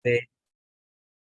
de,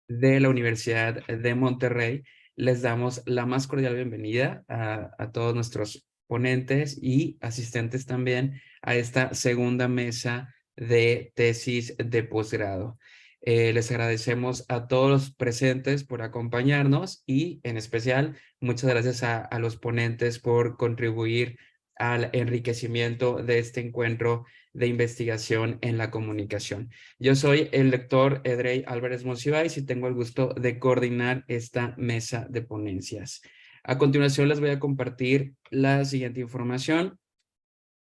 de la Universidad de Monterrey. Les damos la más cordial bienvenida a todos nuestros ponentes y asistentes también a esta segunda mesa de tesis de posgrado. Les agradecemos a todos los presentes por acompañarnos y en especial muchas gracias a los ponentes por contribuir al enriquecimiento de este encuentro de investigación en la comunicación. Yo soy el lector Edrey Álvarez Monsiváis y tengo el gusto de coordinar esta mesa de ponencias. A continuación les voy a compartir la siguiente información.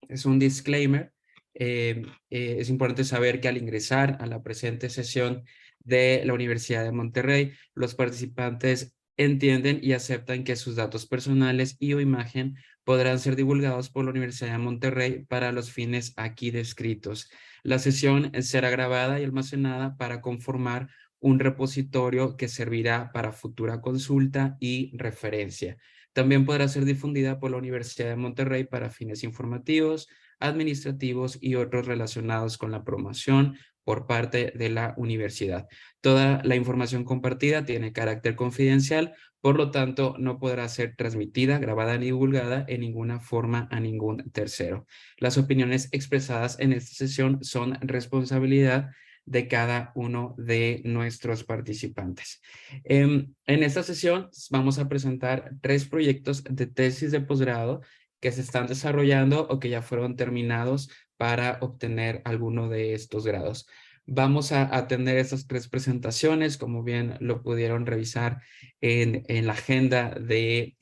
Es un disclaimer. Es importante saber que al ingresar a la presente sesión de la Universidad de Monterrey, los participantes entienden y aceptan que sus datos personales y o imagen podrán ser divulgados por la Universidad de Monterrey para los fines aquí descritos. La sesión será grabada y almacenada para conformar un repositorio que servirá para futura consulta y referencia. También podrá ser difundida por la Universidad de Monterrey para fines informativos, administrativos y otros relacionados con la promoción por parte de la universidad. Toda la información compartida tiene carácter confidencial, por lo tanto no podrá ser transmitida, grabada ni divulgada en ninguna forma a ningún tercero. Las opiniones expresadas en esta sesión son responsabilidad de cada uno de nuestros participantes. En esta sesión vamos a presentar 3 proyectos de tesis de posgrado que se están desarrollando o que ya fueron terminados para obtener alguno de estos grados. Vamos a tener estas 3 presentaciones, como bien lo pudieron revisar en la agenda del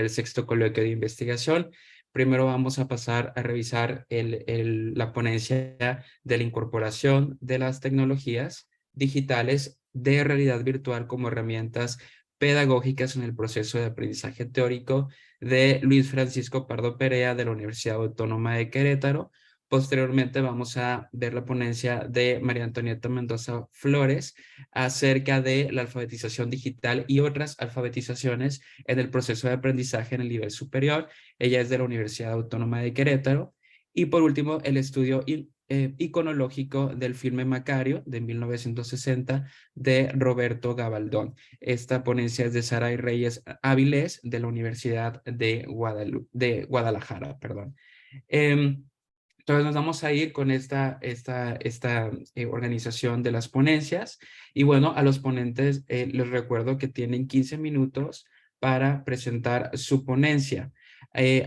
sexto coloquio de investigación. Primero vamos a pasar a revisar la ponencia de la incorporación de las tecnologías digitales de realidad virtual como herramientas pedagógicas en el proceso de aprendizaje teórico de Luis Francisco Pardo Perea de la Universidad Autónoma de Querétaro. Posteriormente vamos a ver la ponencia de María Antonieta Mendoza Flores acerca de la alfabetización digital y otras alfabetizaciones en el proceso de aprendizaje en el nivel superior. Ella es de la Universidad Autónoma de Querétaro. Y por último, el estudio iconológico del filme Macario de 1960 de Roberto Gabaldón. Esta ponencia es de Saray Reyes Áviles de la Universidad de Guadalajara. Perdón. Entonces nos vamos a ir con esta organización de las ponencias. Y bueno, a los ponentes les recuerdo que tienen 15 minutos para presentar su ponencia.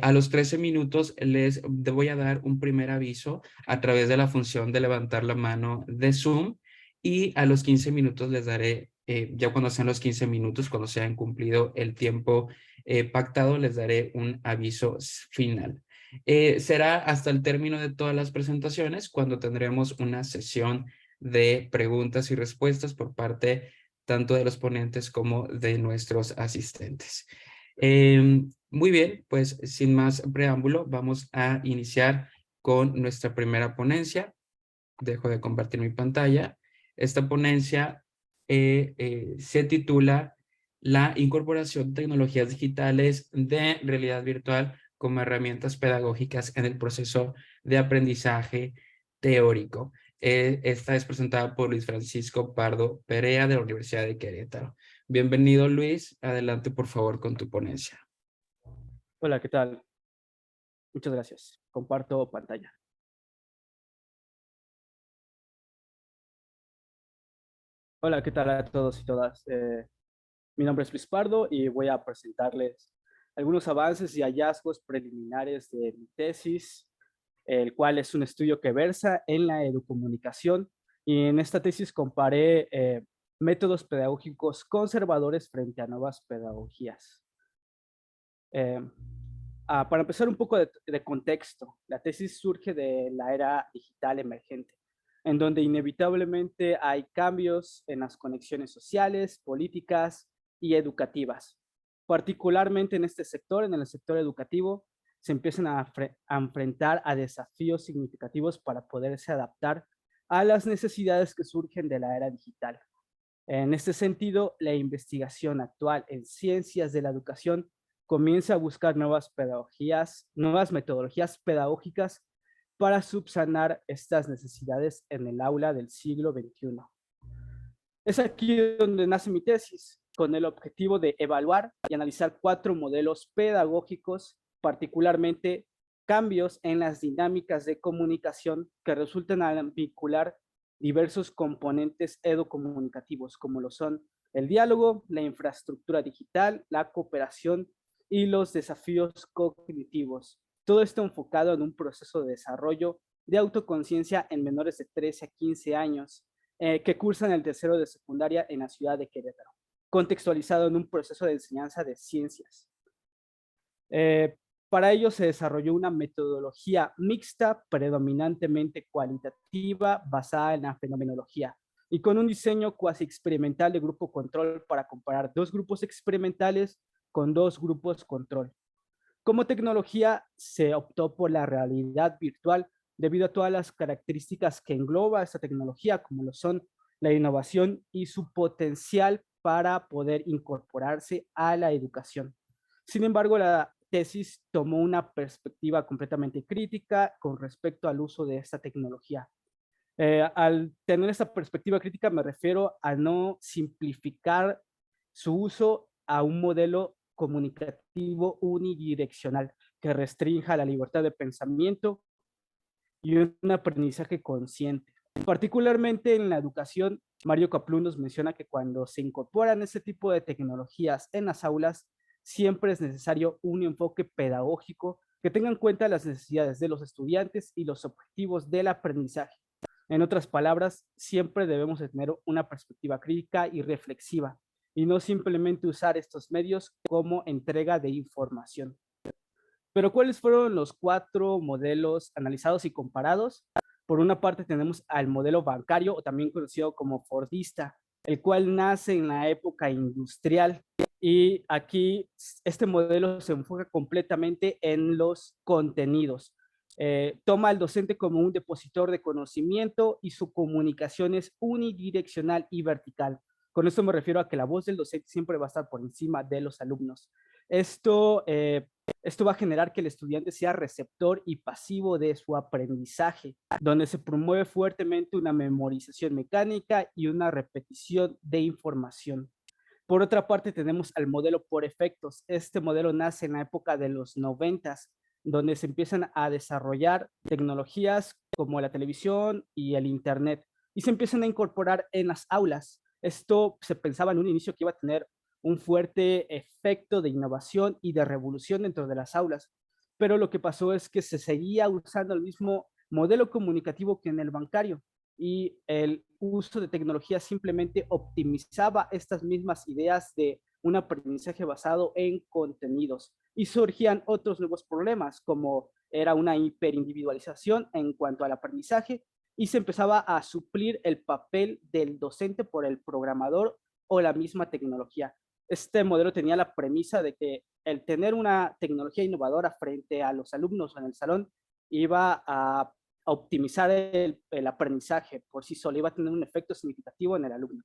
A los 13 minutos les voy a dar un primer aviso a través de la función de levantar la mano de Zoom y a los 15 minutos les daré, ya cuando sean los 15 minutos, cuando se hayan cumplido el tiempo pactado, les daré un aviso final. Será hasta el término de todas las presentaciones cuando tendremos una sesión de preguntas y respuestas por parte tanto de los ponentes como de nuestros asistentes. Muy bien, pues sin más preámbulo, vamos a iniciar con nuestra primera ponencia. Dejo de compartir mi pantalla. Esta ponencia se titula La incorporación de tecnologías digitales de realidad virtual como herramientas pedagógicas en el proceso de aprendizaje teórico. Esta es presentada por Luis Francisco Pardo Perea de la Universidad de Querétaro. Bienvenido, Luis. Adelante, por favor, con tu ponencia. Hola, ¿qué tal? Muchas gracias. Comparto pantalla. Hola, ¿qué tal a todos y todas? Mi nombre es Luis Pardo y voy a presentarles algunos avances y hallazgos preliminares de mi tesis, el cual es un estudio que versa en la educomunicación. Y en esta tesis comparé métodos pedagógicos conservadores frente a nuevas pedagogías. Eh, para empezar un poco de contexto, la tesis surge de la era digital emergente, en donde inevitablemente hay cambios en las conexiones sociales, políticas y educativas. Particularmente en este sector, en el sector educativo, se empiezan a enfrentar a desafíos significativos para poderse adaptar a las necesidades que surgen de la era digital. En este sentido, la investigación actual en ciencias de la educación comienza a buscar nuevas pedagogías, nuevas metodologías pedagógicas para subsanar estas necesidades en el aula del siglo XXI. Es aquí donde nace mi tesis, con el objetivo de evaluar y analizar 4 modelos pedagógicos, particularmente cambios en las dinámicas de comunicación que resultan al vincular diversos componentes educomunicativos, como lo son el diálogo, la infraestructura digital, la cooperación y los desafíos cognitivos. Todo esto enfocado en un proceso de desarrollo de autoconciencia en menores de 13 a 15 años, que cursan el tercero de secundaria en la ciudad de Querétaro, contextualizado en un proceso de enseñanza de ciencias. Eh, para ello se desarrolló una metodología mixta, predominantemente cualitativa, basada en la fenomenología, y con un diseño cuasi experimental de grupo control para comparar 2 grupos experimentales con 2 grupos control. Como tecnología se optó por la realidad virtual debido a todas las características que engloba esta tecnología, como lo son la innovación y su potencial para poder incorporarse a la educación. Sin embargo, la tesis tomó una perspectiva completamente crítica con respecto al uso de esta tecnología. Al tener esta perspectiva crítica me refiero a no simplificar su uso a un modelo comunicativo unidireccional que restrinja la libertad de pensamiento y un aprendizaje consciente. Particularmente en la educación, Mario Kaplun nos menciona que cuando se incorporan este tipo de tecnologías en las aulas, siempre es necesario un enfoque pedagógico que tenga en cuenta las necesidades de los estudiantes y los objetivos del aprendizaje. En otras palabras, siempre debemos de tener una perspectiva crítica y reflexiva y no simplemente usar estos medios como entrega de información. Pero ¿cuáles fueron los 4 modelos analizados y comparados? Por una parte tenemos al modelo bancario, o también conocido como fordista, el cual nace en la época industrial. Y aquí este modelo se enfoca completamente en los contenidos. Toma al docente como un depositor de conocimiento y su comunicación es unidireccional y vertical. Con esto me refiero a que la voz del docente siempre va a estar por encima de los alumnos. Esto esto va a generar que el estudiante sea receptor y pasivo de su aprendizaje, donde se promueve fuertemente una memorización mecánica y una repetición de información. Por otra parte, tenemos al modelo por efectos. Este modelo nace en la época de los 90, donde se empiezan a desarrollar tecnologías como la televisión y el Internet, y se empiezan a incorporar en las aulas. Esto se pensaba en un inicio que iba a tener un fuerte efecto de innovación y de revolución dentro de las aulas, pero lo que pasó es que se seguía usando el mismo modelo comunicativo que en el bancario y el uso de tecnología simplemente optimizaba estas mismas ideas de un aprendizaje basado en contenidos y surgían otros nuevos problemas como era una hiperindividualización en cuanto al aprendizaje y se empezaba a suplir el papel del docente por el programador o la misma tecnología. Este modelo tenía la premisa de que el tener una tecnología innovadora frente a los alumnos en el salón iba a optimizar el aprendizaje por sí solo, iba a tener un efecto significativo en el alumno.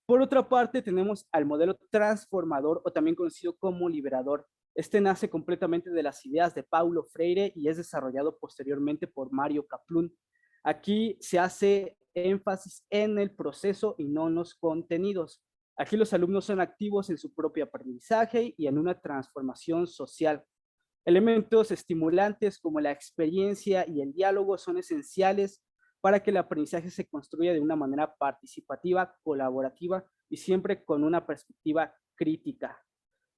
Por otra parte, tenemos al modelo transformador o también conocido como liberador. Este nace completamente de las ideas de Paulo Freire y es desarrollado posteriormente por Mario Kaplun. Aquí se hace énfasis en el proceso y no en los contenidos. Aquí los alumnos son activos en su propio aprendizaje y en una transformación social. Elementos estimulantes como la experiencia y el diálogo son esenciales para que el aprendizaje se construya de una manera participativa, colaborativa y siempre con una perspectiva crítica.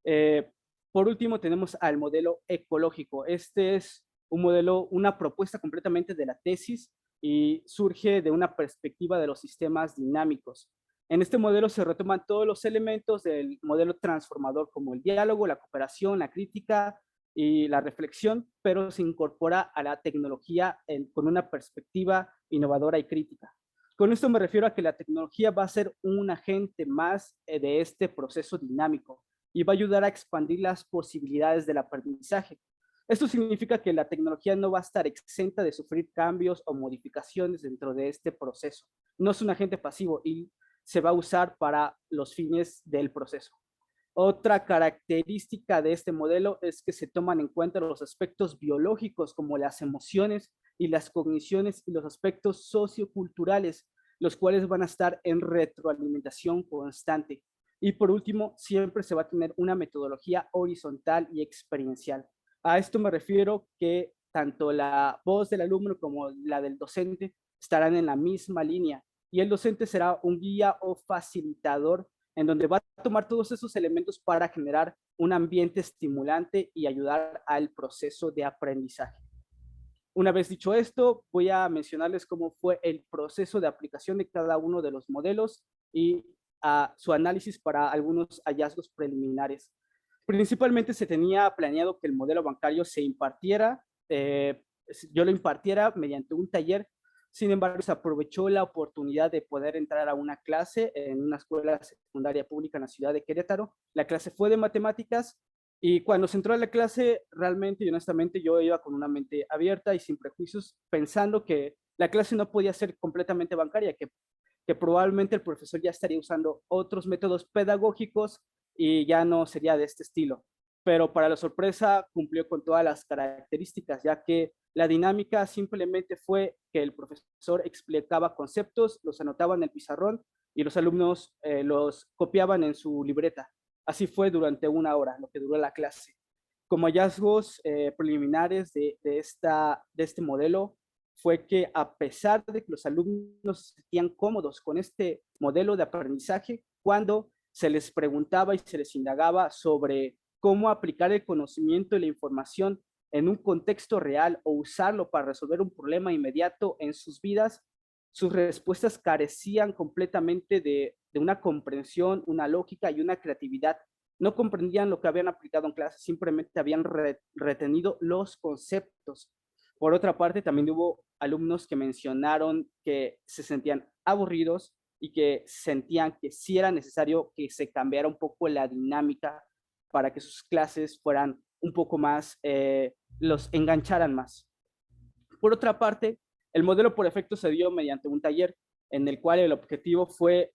Eh, por último, tenemos al modelo ecológico. Este es un modelo, una propuesta completamente de la tesis y surge de una perspectiva de los sistemas dinámicos. En este modelo se retoman todos los elementos del modelo transformador como el diálogo, la cooperación, la crítica y la reflexión, pero se incorpora a la tecnología con una perspectiva innovadora y crítica. Con esto me refiero a que la tecnología va a ser un agente más de este proceso dinámico y va a ayudar a expandir las posibilidades del aprendizaje. Esto significa que la tecnología no va a estar exenta de sufrir cambios o modificaciones dentro de este proceso. No es un agente pasivo y se va a usar para los fines del proceso. Otra característica de este modelo es que se toman en cuenta los aspectos biológicos como las emociones y las cogniciones y los aspectos socioculturales, los cuales van a estar en retroalimentación constante. Y por último, siempre se va a tener una metodología horizontal y experiencial. A esto me refiero que tanto la voz del alumno como la del docente estarán en la misma línea y el docente será un guía o facilitador en donde va a tomar todos esos elementos para generar un ambiente estimulante y ayudar al proceso de aprendizaje. Una vez dicho esto, voy a mencionarles cómo fue el proceso de aplicación de cada uno de los modelos y su análisis para algunos hallazgos preliminares. Principalmente se tenía planeado que el modelo bancario se impartiera, yo lo impartiera mediante un taller. Sin embargo, se aprovechó la oportunidad de poder entrar a una clase en una escuela secundaria pública en la ciudad de Querétaro. La clase fue de matemáticas y cuando se entró a la clase, realmente y honestamente yo iba con una mente abierta y sin prejuicios, pensando que la clase no podía ser completamente bancaria, que probablemente el profesor ya estaría usando otros métodos pedagógicos y ya no sería de este estilo. Pero para la sorpresa cumplió con todas las características, ya que la dinámica simplemente fue que el profesor explicaba conceptos, los anotaba en el pizarrón y los alumnos los copiaban en su libreta. Así fue durante una hora, lo que duró la clase. Como hallazgos preliminares de este modelo, fue que a pesar de que los alumnos se sentían cómodos con este modelo de aprendizaje, cuando se les preguntaba y se les indagaba sobre cómo aplicar el conocimiento y la información en un contexto real o usarlo para resolver un problema inmediato en sus vidas, sus respuestas carecían completamente de una comprensión, una lógica y una creatividad. No comprendían lo que habían aplicado en clase, simplemente habían retenido los conceptos. Por otra parte, también hubo alumnos que mencionaron que se sentían aburridos y que sentían que sí era necesario que se cambiara un poco la dinámica para que sus clases fueran un poco más, los engancharan más. Por otra parte, el modelo por efecto se dio mediante un taller en el cual el objetivo fue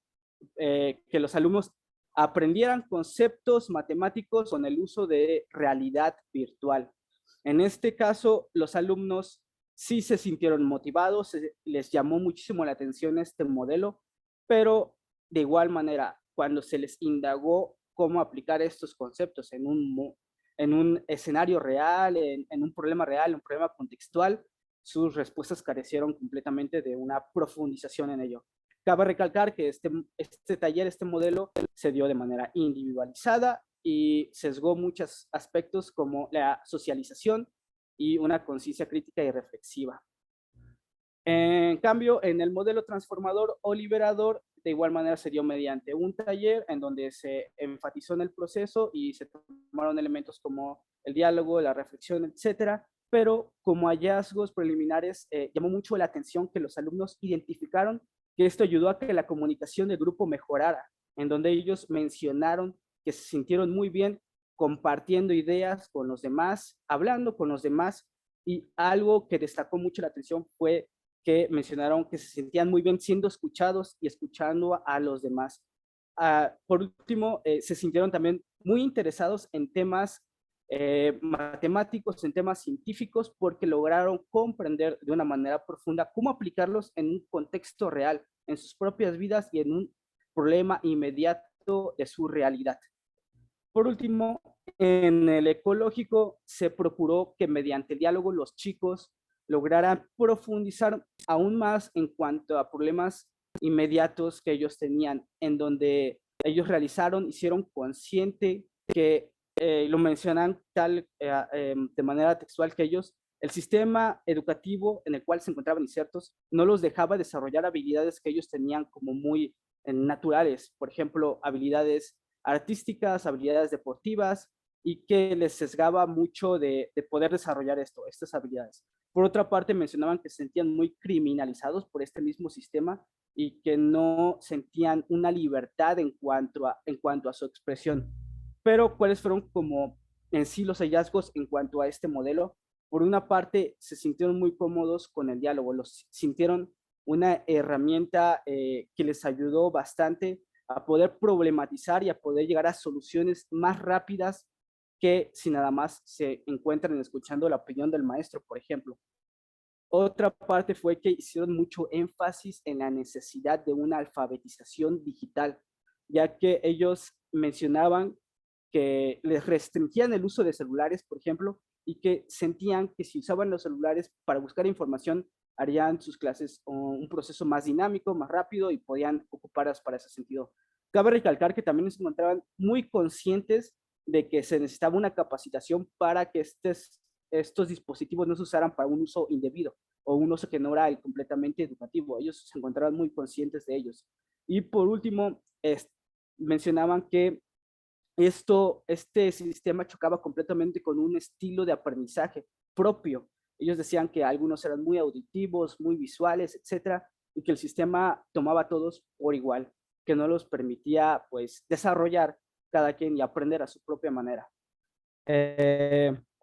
que los alumnos aprendieran conceptos matemáticos con el uso de realidad virtual. En este caso, los alumnos sí se sintieron motivados, les llamó muchísimo la atención este modelo, pero de igual manera, cuando se les indagó cómo aplicar estos conceptos en un escenario real, en un problema real, un problema contextual, sus respuestas carecieron completamente de una profundización en ello. Cabe recalcar que este taller, este modelo, se dio de manera individualizada y sesgó muchos aspectos como la socialización y una conciencia crítica y reflexiva. En cambio, en el modelo transformador o liberador, de igual manera se dio mediante un taller en donde se enfatizó en el proceso y se tomaron elementos como el diálogo, la reflexión, etcétera, pero como hallazgos preliminares llamó mucho la atención que los alumnos identificaron que esto ayudó a que la comunicación del grupo mejorara, en donde ellos mencionaron que se sintieron muy bien compartiendo ideas con los demás, hablando con los demás, y algo que destacó mucho la atención fue que mencionaron que se sentían muy bien siendo escuchados y escuchando a los demás. Por último, se sintieron también muy interesados en temas matemáticos, en temas científicos, porque lograron comprender de una manera profunda cómo aplicarlos en un contexto real, en sus propias vidas y en un problema inmediato de su realidad. Por último, en el ecológico se procuró que mediante el diálogo los chicos lograran profundizar aún más en cuanto a problemas inmediatos que ellos tenían, en donde ellos realizaron, hicieron consciente que lo mencionan de manera textual que ellos, el sistema educativo en el cual se encontraban insertos no los dejaba desarrollar habilidades que ellos tenían como muy naturales, por ejemplo, habilidades artísticas, habilidades deportivas, y que les sesgaba mucho de poder desarrollar estas habilidades. Por otra parte, mencionaban que se sentían muy criminalizados por este mismo sistema y que no sentían una libertad en cuanto a su expresión. Pero, ¿cuáles fueron como en sí los hallazgos en cuanto a este modelo? Por una parte, se sintieron muy cómodos con el diálogo, los sintieron una herramienta que les ayudó bastante a poder problematizar y a poder llegar a soluciones más rápidas que si nada más se encuentran escuchando la opinión del maestro, por ejemplo. Otra parte fue que hicieron mucho énfasis en la necesidad de una alfabetización digital, ya que ellos mencionaban que les restringían el uso de celulares, por ejemplo, y que sentían que si usaban los celulares para buscar información, harían sus clases un proceso más dinámico, más rápido y podían ocuparlas para ese sentido. Cabe recalcar que también se encontraban muy conscientes de que se necesitaba una capacitación para que estos dispositivos no se usaran para un uso indebido o un uso que no era el completamente educativo. Ellos se encontraban muy conscientes de ellos. Y por último, mencionaban que este sistema chocaba completamente con un estilo de aprendizaje propio. Ellos decían que algunos eran muy auditivos, muy visuales, etcétera, y que el sistema tomaba a todos por igual, que no los permitía pues desarrollar cada quien y aprender a su propia manera.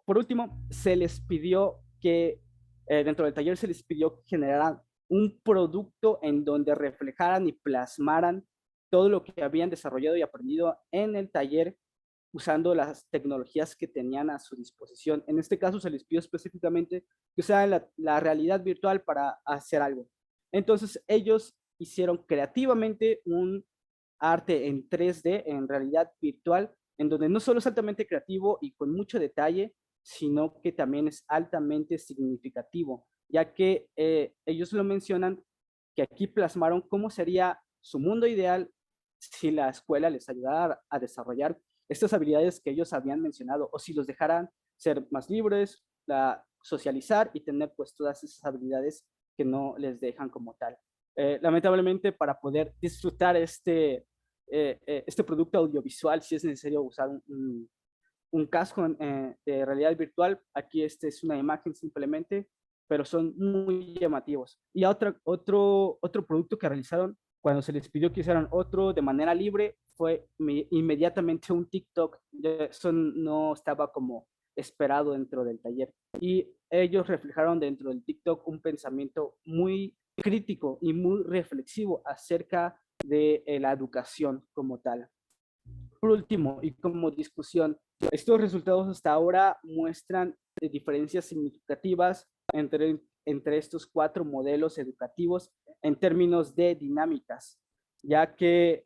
Por último, se les pidió que dentro del taller se les pidió que generaran un producto en donde reflejaran y plasmaran todo lo que habían desarrollado y aprendido en el taller usando las tecnologías que tenían a su disposición. En este caso se les pidió específicamente que usaran la realidad virtual para hacer algo. Entonces ellos hicieron creativamente un arte en 3D, en realidad virtual, en donde no solo es altamente creativo y con mucho detalle, sino que también es altamente significativo, ya que ellos lo mencionan que aquí plasmaron cómo sería su mundo ideal si la escuela les ayudara a desarrollar estas habilidades que ellos habían mencionado, o si los dejaran ser más libres, socializar y tener pues todas esas habilidades que no les dejan como tal. Lamentablemente, para poder disfrutar este producto audiovisual, si es necesario usar un casco de realidad virtual. Aquí es una imagen simplemente, pero son muy llamativos. Y otro producto que realizaron cuando se les pidió que hicieran otro de manera libre fue inmediatamente un TikTok. Eso no estaba como esperado dentro del taller. Y ellos reflejaron dentro del TikTok un pensamiento muy crítico y muy reflexivo acerca de la educación como tal. Por último, y como discusión, estos resultados hasta ahora muestran diferencias significativas entre estos 4 modelos educativos en términos de dinámicas, ya que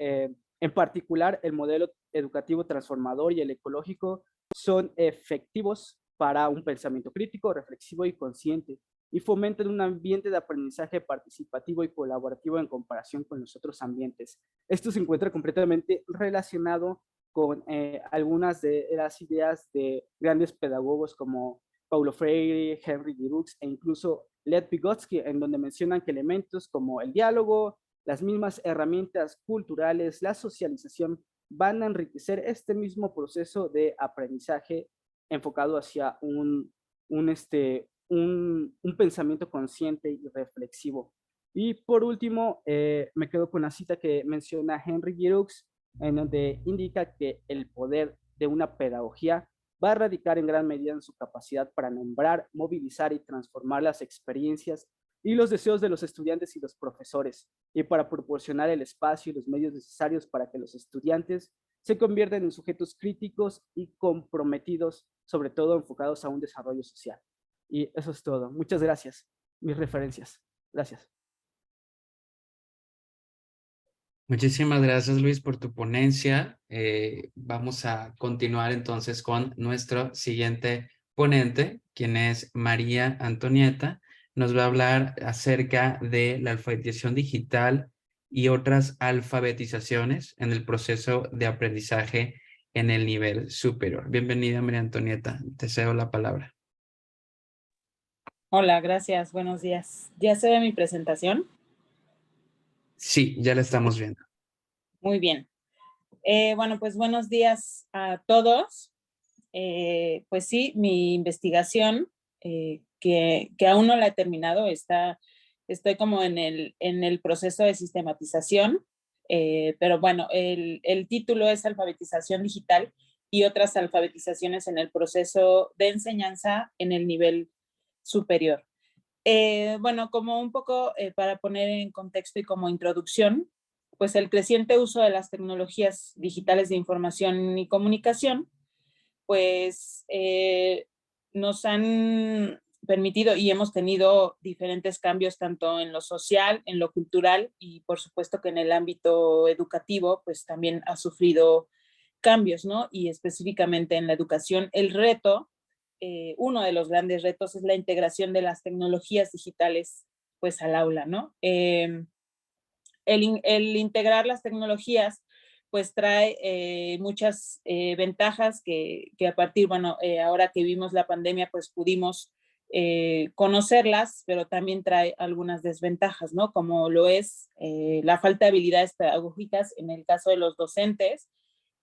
en particular el modelo educativo transformador y el ecológico son efectivos para un pensamiento crítico, reflexivo y consciente, y fomentan un ambiente de aprendizaje participativo y colaborativo en comparación con los otros ambientes. Esto se encuentra completamente relacionado con algunas de las ideas de grandes pedagogos como Paulo Freire, Henry Giroux e incluso Lev Vygotsky, en donde mencionan que elementos como el diálogo, las mismas herramientas culturales, la socialización, van a enriquecer este mismo proceso de aprendizaje enfocado hacia un pensamiento consciente y reflexivo. Y por último, me quedo con la cita que menciona Henry Giroux, en donde indica que el poder de una pedagogía va a radicar en gran medida en su capacidad para nombrar, movilizar y transformar las experiencias y los deseos de los estudiantes y los profesores, y para proporcionar el espacio y los medios necesarios para que los estudiantes se conviertan en sujetos críticos y comprometidos, sobre todo enfocados a un desarrollo social. Y eso es todo. Muchas gracias. Mis referencias. Gracias. Muchísimas gracias, Luis, por tu ponencia. Vamos a continuar entonces con nuestro siguiente ponente, quien es María Antonieta. Nos va a hablar acerca de la alfabetización digital y otras alfabetizaciones en el proceso de aprendizaje en el nivel superior. Bienvenida, María Antonieta. Te cedo la palabra. Hola, gracias. Buenos días. ¿Ya se ve mi presentación? Sí, ya la estamos viendo. Muy bien. Bueno, pues buenos días a todos. Pues sí, mi investigación, que aún no la he terminado, estoy como en el proceso de sistematización, pero bueno, el título es Alfabetización Digital y otras alfabetizaciones en el proceso de enseñanza en el nivel superior. Bueno, como un poco para poner en contexto y como introducción, pues el creciente uso de las tecnologías digitales de información y comunicación, pues nos han permitido y hemos tenido diferentes cambios tanto en lo social, en lo cultural y por supuesto que en el ámbito educativo pues también ha sufrido cambios, ¿no? Y específicamente en la educación, el reto, uno de los grandes retos es la integración de las tecnologías digitales pues al aula, ¿no? El integrar las tecnologías pues trae muchas ventajas que a partir, bueno, ahora que vimos la pandemia pues pudimos conocerlas, pero también trae algunas desventajas, ¿no? Como lo es la falta de habilidades pedagógicas en el caso de los docentes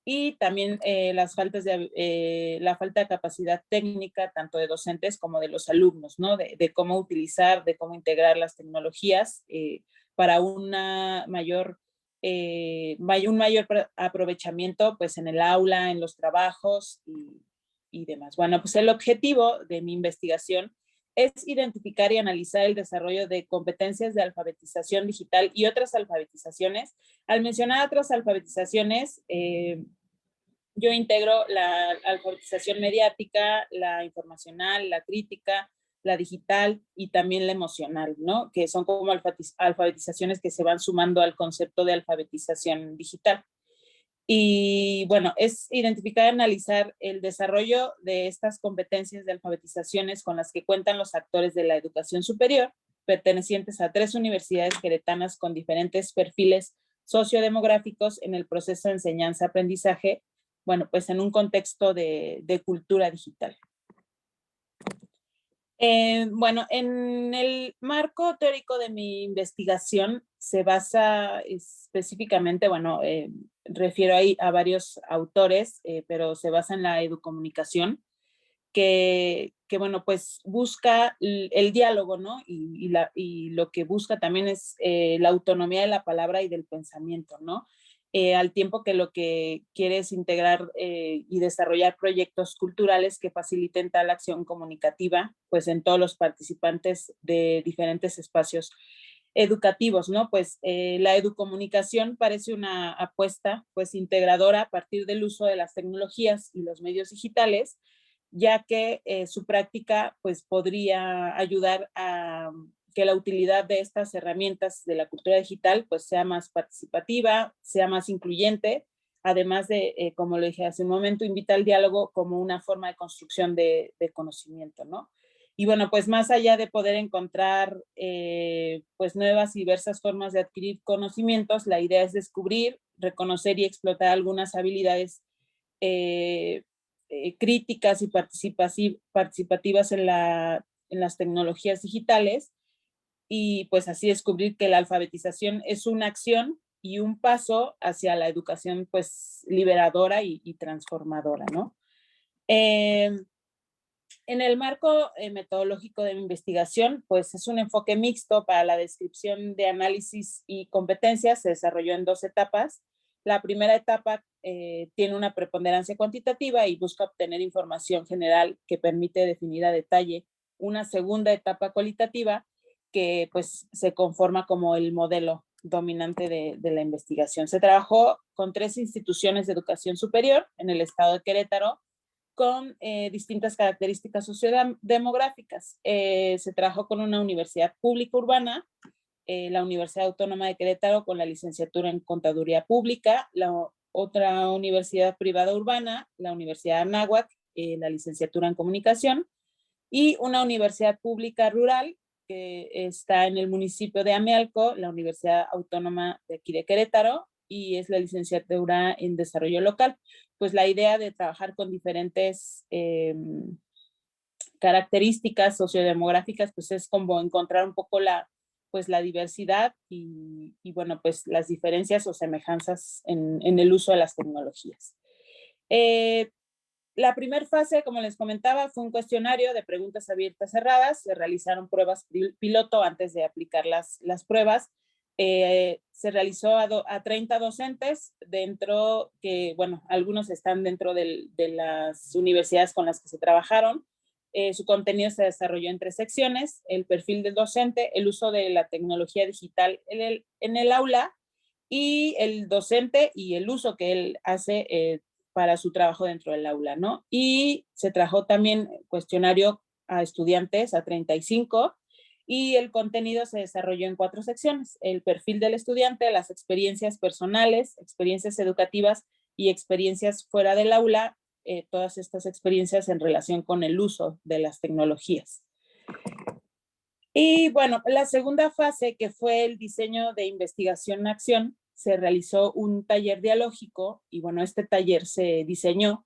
y también la falta de capacidad técnica tanto de docentes como de los alumnos, ¿no? De cómo utilizar, de cómo integrar las tecnologías para una un mayor aprovechamiento pues en el aula, en los trabajos y demás. Bueno, pues el objetivo de mi investigación es identificar y analizar el desarrollo de competencias de alfabetización digital y otras alfabetizaciones. Al mencionar otras alfabetizaciones, yo integro la alfabetización mediática, la informacional, la crítica, la digital y también la emocional, ¿no? Que son como alfabetizaciones que se van sumando al concepto de alfabetización digital. Y bueno, es identificar y analizar el desarrollo de estas competencias de alfabetizaciones con las que cuentan los actores de la educación superior, pertenecientes a 3 universidades queretanas con diferentes perfiles sociodemográficos en el proceso de enseñanza-aprendizaje, bueno, pues en un contexto de cultura digital. Bueno, en el marco teórico de mi investigación se basa específicamente, bueno, refiero ahí a varios autores, pero se basa en la educomunicación, que bueno, pues busca el diálogo, ¿no? Y lo que busca también es la autonomía de la palabra y del pensamiento, ¿no? Al tiempo que lo que quiere es integrar y desarrollar proyectos culturales que faciliten tal acción comunicativa, pues en todos los participantes de diferentes espacios educativos, ¿no? Pues la educomunicación parece una apuesta pues integradora a partir del uso de las tecnologías y los medios digitales, ya que su práctica pues podría ayudar a que la utilidad de estas herramientas de la cultura digital pues sea más participativa, sea más incluyente, además de, como lo dije hace un momento, invita al diálogo como una forma de construcción de conocimiento, ¿no? Y bueno, pues más allá de poder encontrar pues nuevas y diversas formas de adquirir conocimientos, la idea es descubrir, reconocer y explotar algunas habilidades críticas y participativas en las tecnologías digitales y pues así descubrir que la alfabetización es una acción y un paso hacia la educación pues liberadora y transformadora, ¿no? En el marco metodológico de mi investigación, pues es un enfoque mixto para la descripción de análisis y competencias, se desarrolló en 2 etapas. La primera etapa tiene una preponderancia cuantitativa y busca obtener información general que permite definir a detalle una segunda etapa cualitativa que pues se conforma como el modelo dominante de la investigación. Se trabajó con 3 instituciones de educación superior en el estado de Querétaro con distintas características sociodemográficas. Se trabajó con una universidad pública urbana, la Universidad Autónoma de Querétaro con la licenciatura en Contaduría Pública, la otra universidad privada urbana, la Universidad Anáhuac, la licenciatura en Comunicación, y una universidad pública rural que está en el municipio de Amealco, la Universidad Autónoma de aquí de Querétaro, y es la licenciatura en Desarrollo Local. Pues la idea de trabajar con diferentes características sociodemográficas, pues es como encontrar un poco pues la diversidad y bueno, pues las diferencias o semejanzas en el uso de las tecnologías. La primera fase, como les comentaba, fue un cuestionario de preguntas abiertas cerradas. Se realizaron pruebas piloto antes de aplicar las pruebas. Se realizó a 30 docentes dentro que, bueno, algunos están dentro de las universidades con las que se trabajaron. Su contenido se desarrolló en 3 secciones: el perfil del docente, el uso de la tecnología digital en el aula y el docente y el uso que él hace para su trabajo dentro del aula, ¿no? Y se trabajó también cuestionario a estudiantes, a 35, y el contenido se desarrolló en 4 secciones: el perfil del estudiante, las experiencias personales, experiencias educativas y experiencias fuera del aula, todas estas experiencias en relación con el uso de las tecnologías. Y bueno, la segunda fase, que fue el diseño de investigación-acción, se realizó un taller dialógico y bueno, este taller se diseñó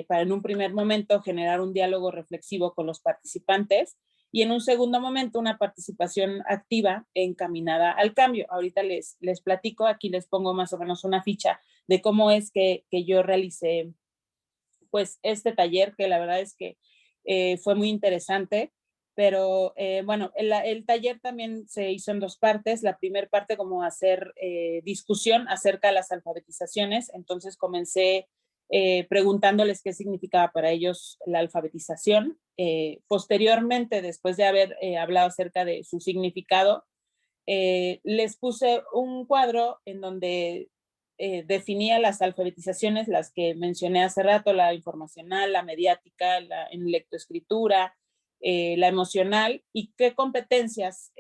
para en un primer momento generar un diálogo reflexivo con los participantes y en un segundo momento una participación activa encaminada al cambio. Ahorita les platico, aquí les pongo más o menos una ficha de cómo es que yo realicé pues este taller, que la verdad es que fue muy interesante. Pero bueno, el taller también se hizo en 2 partes. La primera parte como hacer discusión acerca de las alfabetizaciones. Entonces comencé preguntándoles qué significaba para ellos la alfabetización. Posteriormente, después de haber hablado acerca de su significado, les puse un cuadro en donde definía las alfabetizaciones, las que mencioné hace rato: la informacional, la mediática, en lectoescritura, la emocional, y qué competencias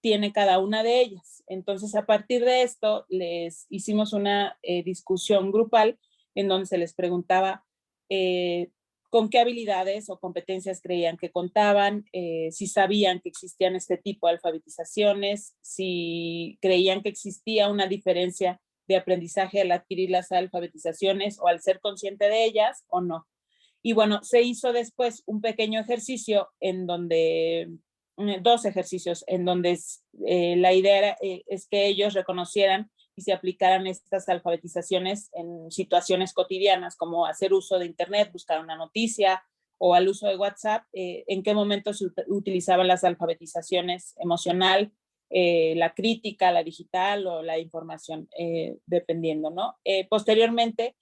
tiene cada una de ellas. Entonces, a partir de esto, les hicimos una discusión grupal en donde se les preguntaba con qué habilidades o competencias creían que contaban, si sabían que existían este tipo de alfabetizaciones, si creían que existía una diferencia de aprendizaje al adquirir las alfabetizaciones o al ser consciente de ellas o no. Y bueno, se hizo después un pequeño ejercicio en donde, 2 ejercicios, en donde la idea es que ellos reconocieran y se aplicaran estas alfabetizaciones en situaciones cotidianas, como hacer uso de internet, buscar una noticia, o al uso de WhatsApp, en qué momento se utilizaban las alfabetizaciones emocional, la crítica, la digital o la información, dependiendo, ¿no? Posteriormente,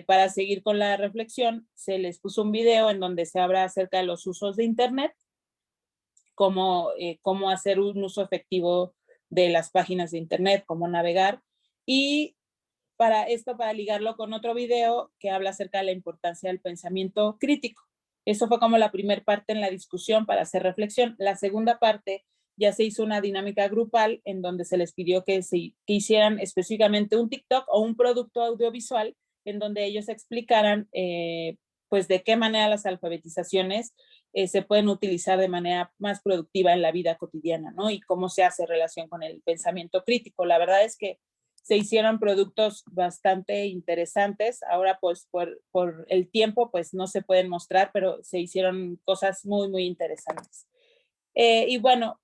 para seguir con la reflexión, se les puso un video en donde se habla acerca de los usos de internet, cómo hacer un uso efectivo de las páginas de internet, cómo navegar, y para ligarlo con otro video que habla acerca de la importancia del pensamiento crítico. Eso fue como la primera parte en la discusión para hacer reflexión. La segunda parte ya se hizo una dinámica grupal en donde se les pidió que hicieran específicamente un TikTok o un producto audiovisual en donde ellos explicaran pues de qué manera las alfabetizaciones se pueden utilizar de manera más productiva en la vida cotidiana, ¿no? Y cómo se hace relación con el pensamiento crítico. La verdad es que se hicieron productos bastante interesantes. Ahora, pues, por el tiempo, pues, no se pueden mostrar, pero se hicieron cosas muy, muy interesantes. Y bueno,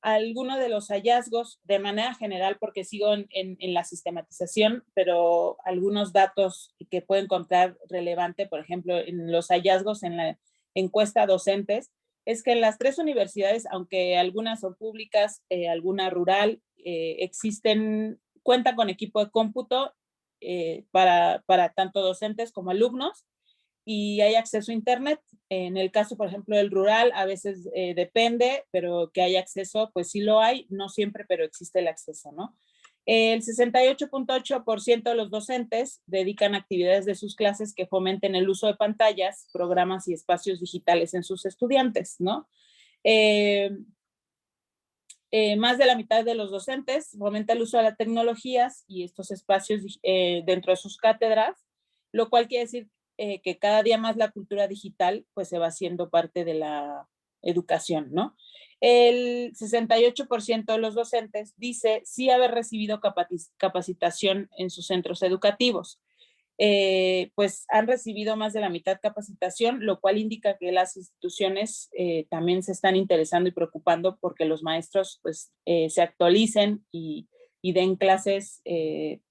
algunos de los hallazgos, de manera general, porque sigo en la sistematización, pero algunos datos que puedo encontrar relevante, por ejemplo, en los hallazgos en la encuesta docentes, es que en las 3 universidades, aunque algunas son públicas, alguna rural, cuentan con equipo de cómputo para tanto docentes como alumnos, y hay acceso a internet. En el caso, por ejemplo, del rural, a veces depende, pero que hay acceso, pues sí lo hay, no siempre, pero existe el acceso, ¿no? El 68.8% de los docentes dedican actividades de sus clases que fomenten el uso de pantallas, programas y espacios digitales en sus estudiantes, ¿no? Más de la mitad de los docentes fomenta el uso de las tecnologías y estos espacios dentro de sus cátedras, lo cual quiere decir que cada día más la cultura digital pues se va haciendo parte de la educación, ¿no? El 68% de los docentes dice sí haber recibido capacitación en sus centros educativos. Pues han recibido más de la mitad capacitación, lo cual indica que las instituciones también se están interesando y preocupando porque los maestros pues se actualicen y den clases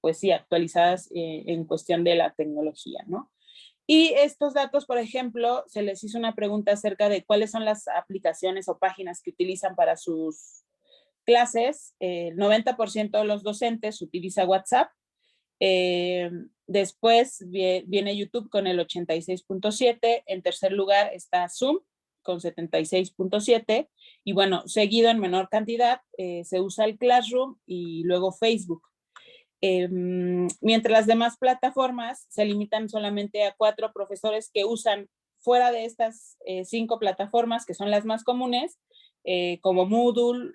pues sí actualizadas en cuestión de la tecnología, ¿no? Y estos datos, por ejemplo, se les hizo una pregunta acerca de cuáles son las aplicaciones o páginas que utilizan para sus clases. El 90% de los docentes utiliza WhatsApp. Después viene YouTube con el 86.7. En tercer lugar está Zoom con 76.7. Y bueno, seguido en menor cantidad se usa el Classroom y luego Facebook. Mientras las demás plataformas se limitan solamente a 4 profesores que usan fuera de estas 5 plataformas, que son las más comunes, como Moodle,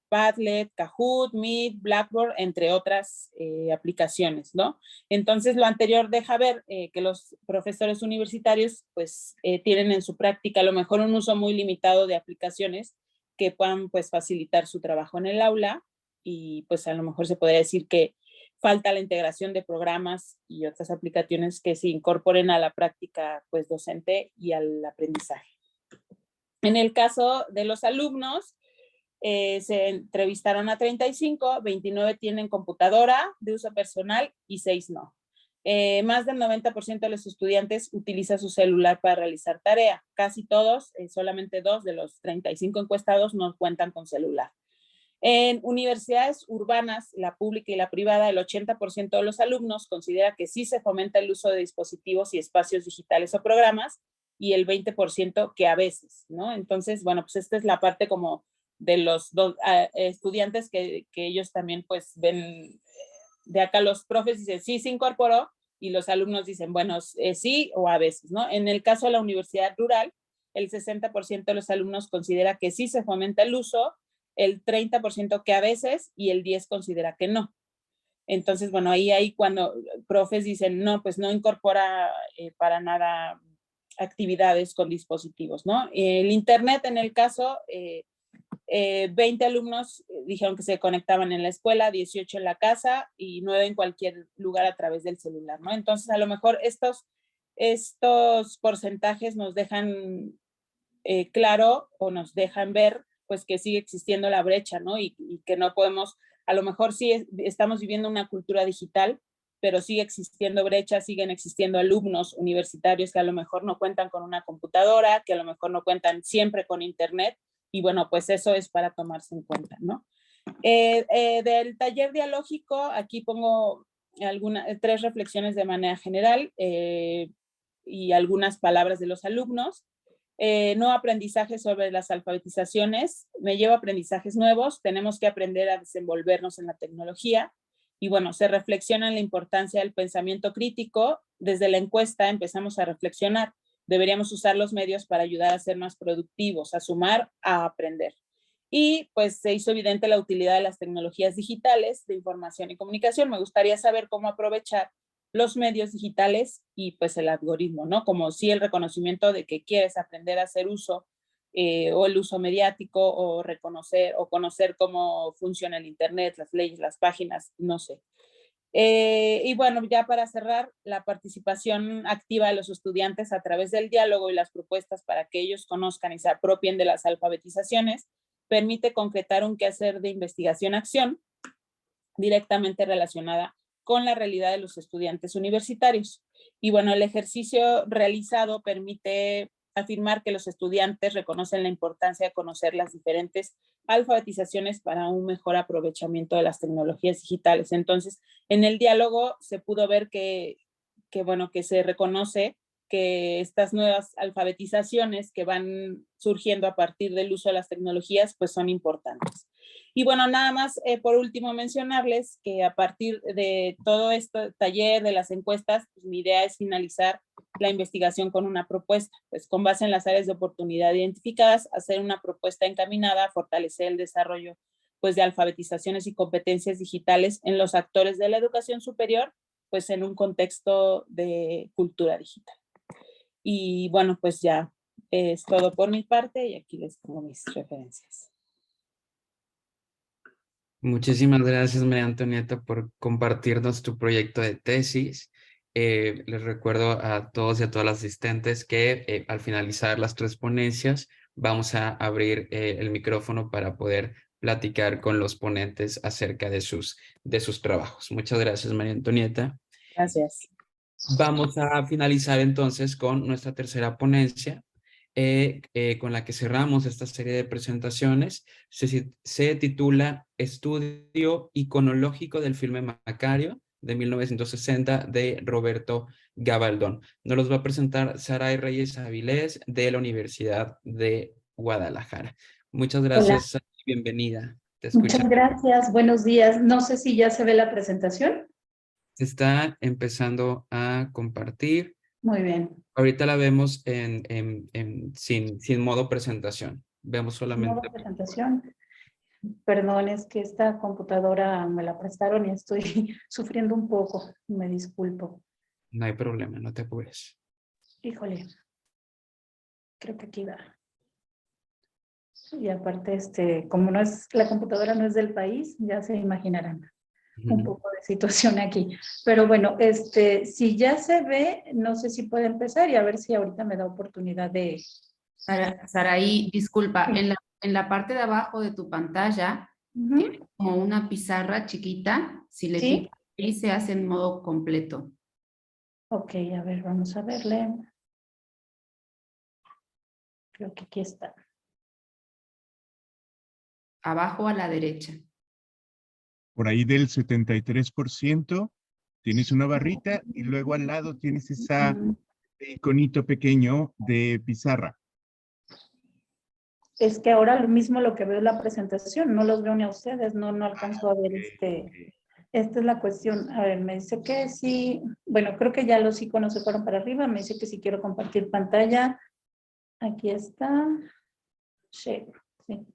Padlet, Kahoot, Meet, Blackboard, entre otras aplicaciones, ¿no? Entonces, lo anterior deja ver que los profesores universitarios, pues, tienen en su práctica a lo mejor un uso muy limitado de aplicaciones que puedan, pues, facilitar su trabajo en el aula, y, pues, a lo mejor se podría decir que falta la integración de programas y otras aplicaciones que se incorporen a la práctica, pues, docente y al aprendizaje. En el caso de los alumnos, se entrevistaron a 35, 29 tienen computadora de uso personal y 6 no. Más del 90% de los estudiantes utiliza su celular para realizar tarea. Casi todos, solamente 2 de los 35 encuestados no cuentan con celular. En universidades urbanas, la pública y la privada, el 80% de los alumnos considera que sí se fomenta el uso de dispositivos y espacios digitales o programas, y el 20% que a veces, ¿no? Entonces, bueno, pues esta es la parte como de los estudiantes que ellos también pues ven, de acá los profes dicen sí se incorporó, y los alumnos dicen, bueno, sí o a veces, ¿no? En el caso de la universidad rural, el 60% de los alumnos considera que sí se fomenta el uso, el 30% que a veces, y el 10% considera que no. Entonces, bueno, ahí cuando profes dicen, no, pues no incorpora para nada actividades con dispositivos, ¿no? El internet, en el caso, 20 alumnos dijeron que se conectaban en la escuela, 18 en la casa y 9 en cualquier lugar a través del celular, ¿no? Entonces, a lo mejor estos porcentajes nos dejan claro, o nos dejan ver pues que sigue existiendo la brecha, ¿no? Y que no podemos, a lo mejor sí estamos viviendo una cultura digital, pero sigue existiendo brechas, siguen existiendo alumnos universitarios que a lo mejor no cuentan con una computadora, que a lo mejor no cuentan siempre con internet, y bueno, pues eso es para tomarse en cuenta, ¿no? Del taller dialógico, aquí pongo 3 reflexiones de manera general y algunas palabras de los alumnos. No aprendizaje sobre las alfabetizaciones, me llevo aprendizajes nuevos, tenemos que aprender a desenvolvernos en la tecnología, y bueno, se reflexiona en la importancia del pensamiento crítico. Desde la encuesta empezamos a reflexionar, deberíamos usar los medios para ayudar a ser más productivos, a sumar, a aprender. Y pues se hizo evidente la utilidad de las tecnologías digitales de información y comunicación. Me gustaría saber cómo aprovechar los medios digitales y pues el algoritmo, ¿no? Como sí el reconocimiento de que quieres aprender a hacer uso o el uso mediático, o reconocer o conocer cómo funciona el internet, las leyes, las páginas, no sé. Y bueno, ya para cerrar, la participación activa de los estudiantes a través del diálogo y las propuestas para que ellos conozcan y se apropien de las alfabetizaciones permite concretar un quehacer de investigación-acción directamente relacionada con la realidad de los estudiantes universitarios. Y bueno, el ejercicio realizado permite afirmar que los estudiantes reconocen la importancia de conocer las diferentes alfabetizaciones para un mejor aprovechamiento de las tecnologías digitales. Entonces, en el diálogo se pudo ver que bueno, que se reconoce que estas nuevas alfabetizaciones que van surgiendo a partir del uso de las tecnologías, pues son importantes. Y bueno, nada más por último mencionarles que a partir de todo este taller de las encuestas, pues mi idea es finalizar la investigación con una propuesta, pues con base en las áreas de oportunidad identificadas, hacer una propuesta encaminada a fortalecer el desarrollo pues de alfabetizaciones y competencias digitales en los actores de la educación superior, pues en un contexto de cultura digital. Y bueno, pues ya es todo por mi parte, y aquí les pongo mis referencias. Muchísimas gracias, María Antonieta, por compartirnos tu proyecto de tesis. Les recuerdo a todos y a todas las asistentes que al finalizar las 3 ponencias vamos a abrir el micrófono para poder platicar con los ponentes acerca de sus trabajos. Muchas gracias, María Antonieta. Gracias. Vamos a finalizar entonces con nuestra tercera ponencia, con la que cerramos esta serie de presentaciones. Se titula Estudio iconológico del filme Macario de 1960 de Roberto Gabaldón. Nos los va a presentar Saray Reyes Avilés de la Universidad de Guadalajara. Muchas gracias, Saray, bienvenida. Te escucho. Muchas gracias, buenos días. No sé si ya se ve la presentación. Se está empezando a compartir. Muy bien. Ahorita la vemos sin modo presentación. Vemos Modo solamente. presentación. Perdón, es que esta computadora me la prestaron y estoy sufriendo un poco. Me disculpo. No hay problema, no te apures. Híjole. Creo que aquí va. Y aparte, como no es, la computadora no es del país, ya se imaginarán un poco de situación aquí. Pero bueno, si ya se ve, no sé si puede empezar y a ver si ahorita me da oportunidad de... Saraí, disculpa, Sí. en la parte de abajo de tu pantalla tiene como una pizarra chiquita. Si le ¿Sí? picas ahí se hace en modo completo. Ok, a ver, vamos a verle. Creo que aquí está. Abajo a la derecha. Por ahí del 73%, tienes una barrita y luego al lado tienes ese iconito pequeño de pizarra. Es que ahora lo mismo lo que veo en la presentación, no los veo ni a ustedes, no alcanzo a ver Esta es la cuestión. A ver, me dice que sí. Bueno, creo que ya los iconos se fueron para arriba. Me dice que si quiero compartir pantalla. Aquí está. Share. Sí.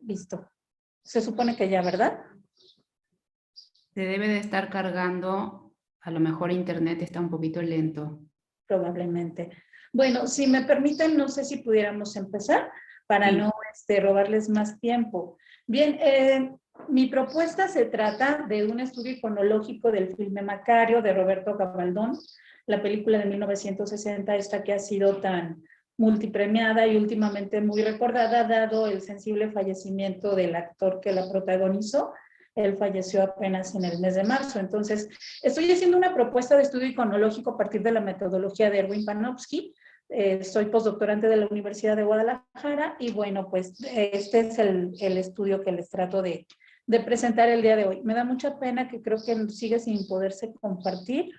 Listo. Se supone que ya, ¿verdad? Se debe de estar cargando. A lo mejor internet está un poquito lento. Probablemente. Bueno, si me permiten, no sé si pudiéramos empezar para Sí. no robarles más tiempo. Bien, mi propuesta se trata de un estudio cronológico del filme Macario de Roberto Gabaldón, la película de 1960, esta que ha sido tan multipremiada y últimamente muy recordada, dado el sensible fallecimiento del actor que la protagonizó. Él falleció apenas en el mes de marzo. Entonces, estoy haciendo una propuesta de estudio iconológico a partir de la metodología de Erwin Panofsky. Soy postdoctorante de la Universidad de Guadalajara y bueno, pues este es el estudio que les trato de presentar el día de hoy. Me da mucha pena que creo que sigue sin poderse compartir.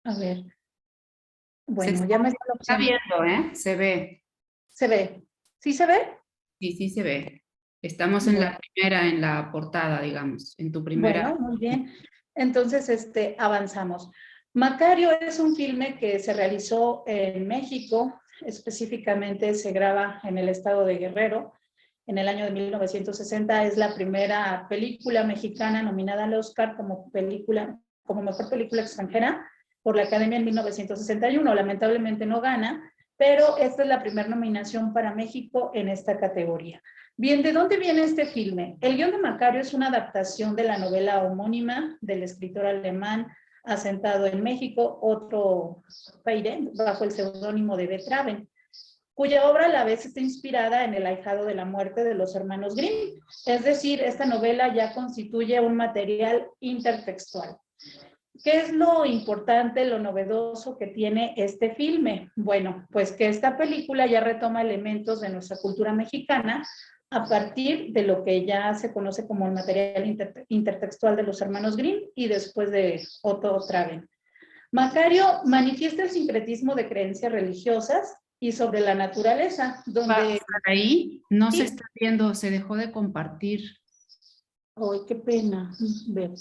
A ver. Bueno, ya me está la Está opción. viendo, ¿eh? Se ve. ¿Se ve? ¿Sí se ve? Sí, sí se ve. Estamos en la primera, en la portada, digamos, en tu primera. Bueno, muy bien. Entonces, avanzamos. Macario es un filme que se realizó en México, específicamente se graba en el estado de Guerrero, en el año de 1960. Es la primera película mexicana nominada al Oscar como mejor película extranjera por la Academia en 1961. Lamentablemente no gana, pero esta es la primera nominación para México en esta categoría. Bien, ¿de dónde viene este filme? El guión de Macario es una adaptación de la novela homónima del escritor alemán asentado en México, Otto Feiren, bajo el seudónimo de Betraven, cuya obra a la vez está inspirada en El ahijado de la muerte de los hermanos Grimm. Es decir, esta novela ya constituye un material intertextual. ¿Qué es lo importante, lo novedoso que tiene este filme? Bueno, pues que esta película ya retoma elementos de nuestra cultura mexicana a partir de lo que ya se conoce como el material intertextual de los hermanos Grimm y después de Otto Traven. Macario manifiesta el sincretismo de creencias religiosas y sobre la naturaleza, donde... Ahí no Sí. se está viendo, se dejó de compartir. ¡Ay, qué pena! Ver.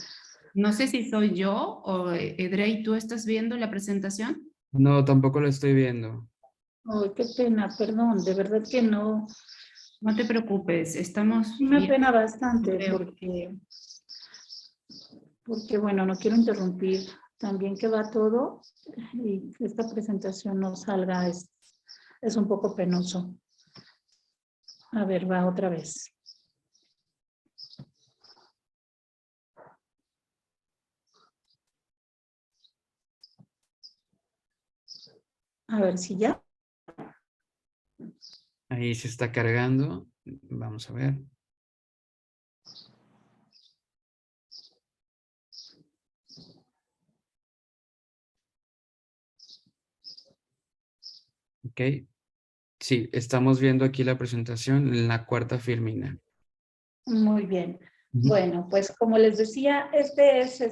No sé si soy yo o Edrey, ¿tú estás viendo la presentación? No, tampoco lo estoy viendo. ¡Ay, qué pena! Perdón, de verdad que no. No te preocupes, estamos Me bien. apena bastante Creo. porque, bueno, no quiero interrumpir también que va todo y que esta presentación no salga, es un poco penoso. A ver, va otra vez. A ver si ya. Ahí se está cargando. Vamos a ver. Ok. Sí, estamos viendo aquí la presentación en la cuarta filmina. Muy bien. Bueno, pues como les decía, este es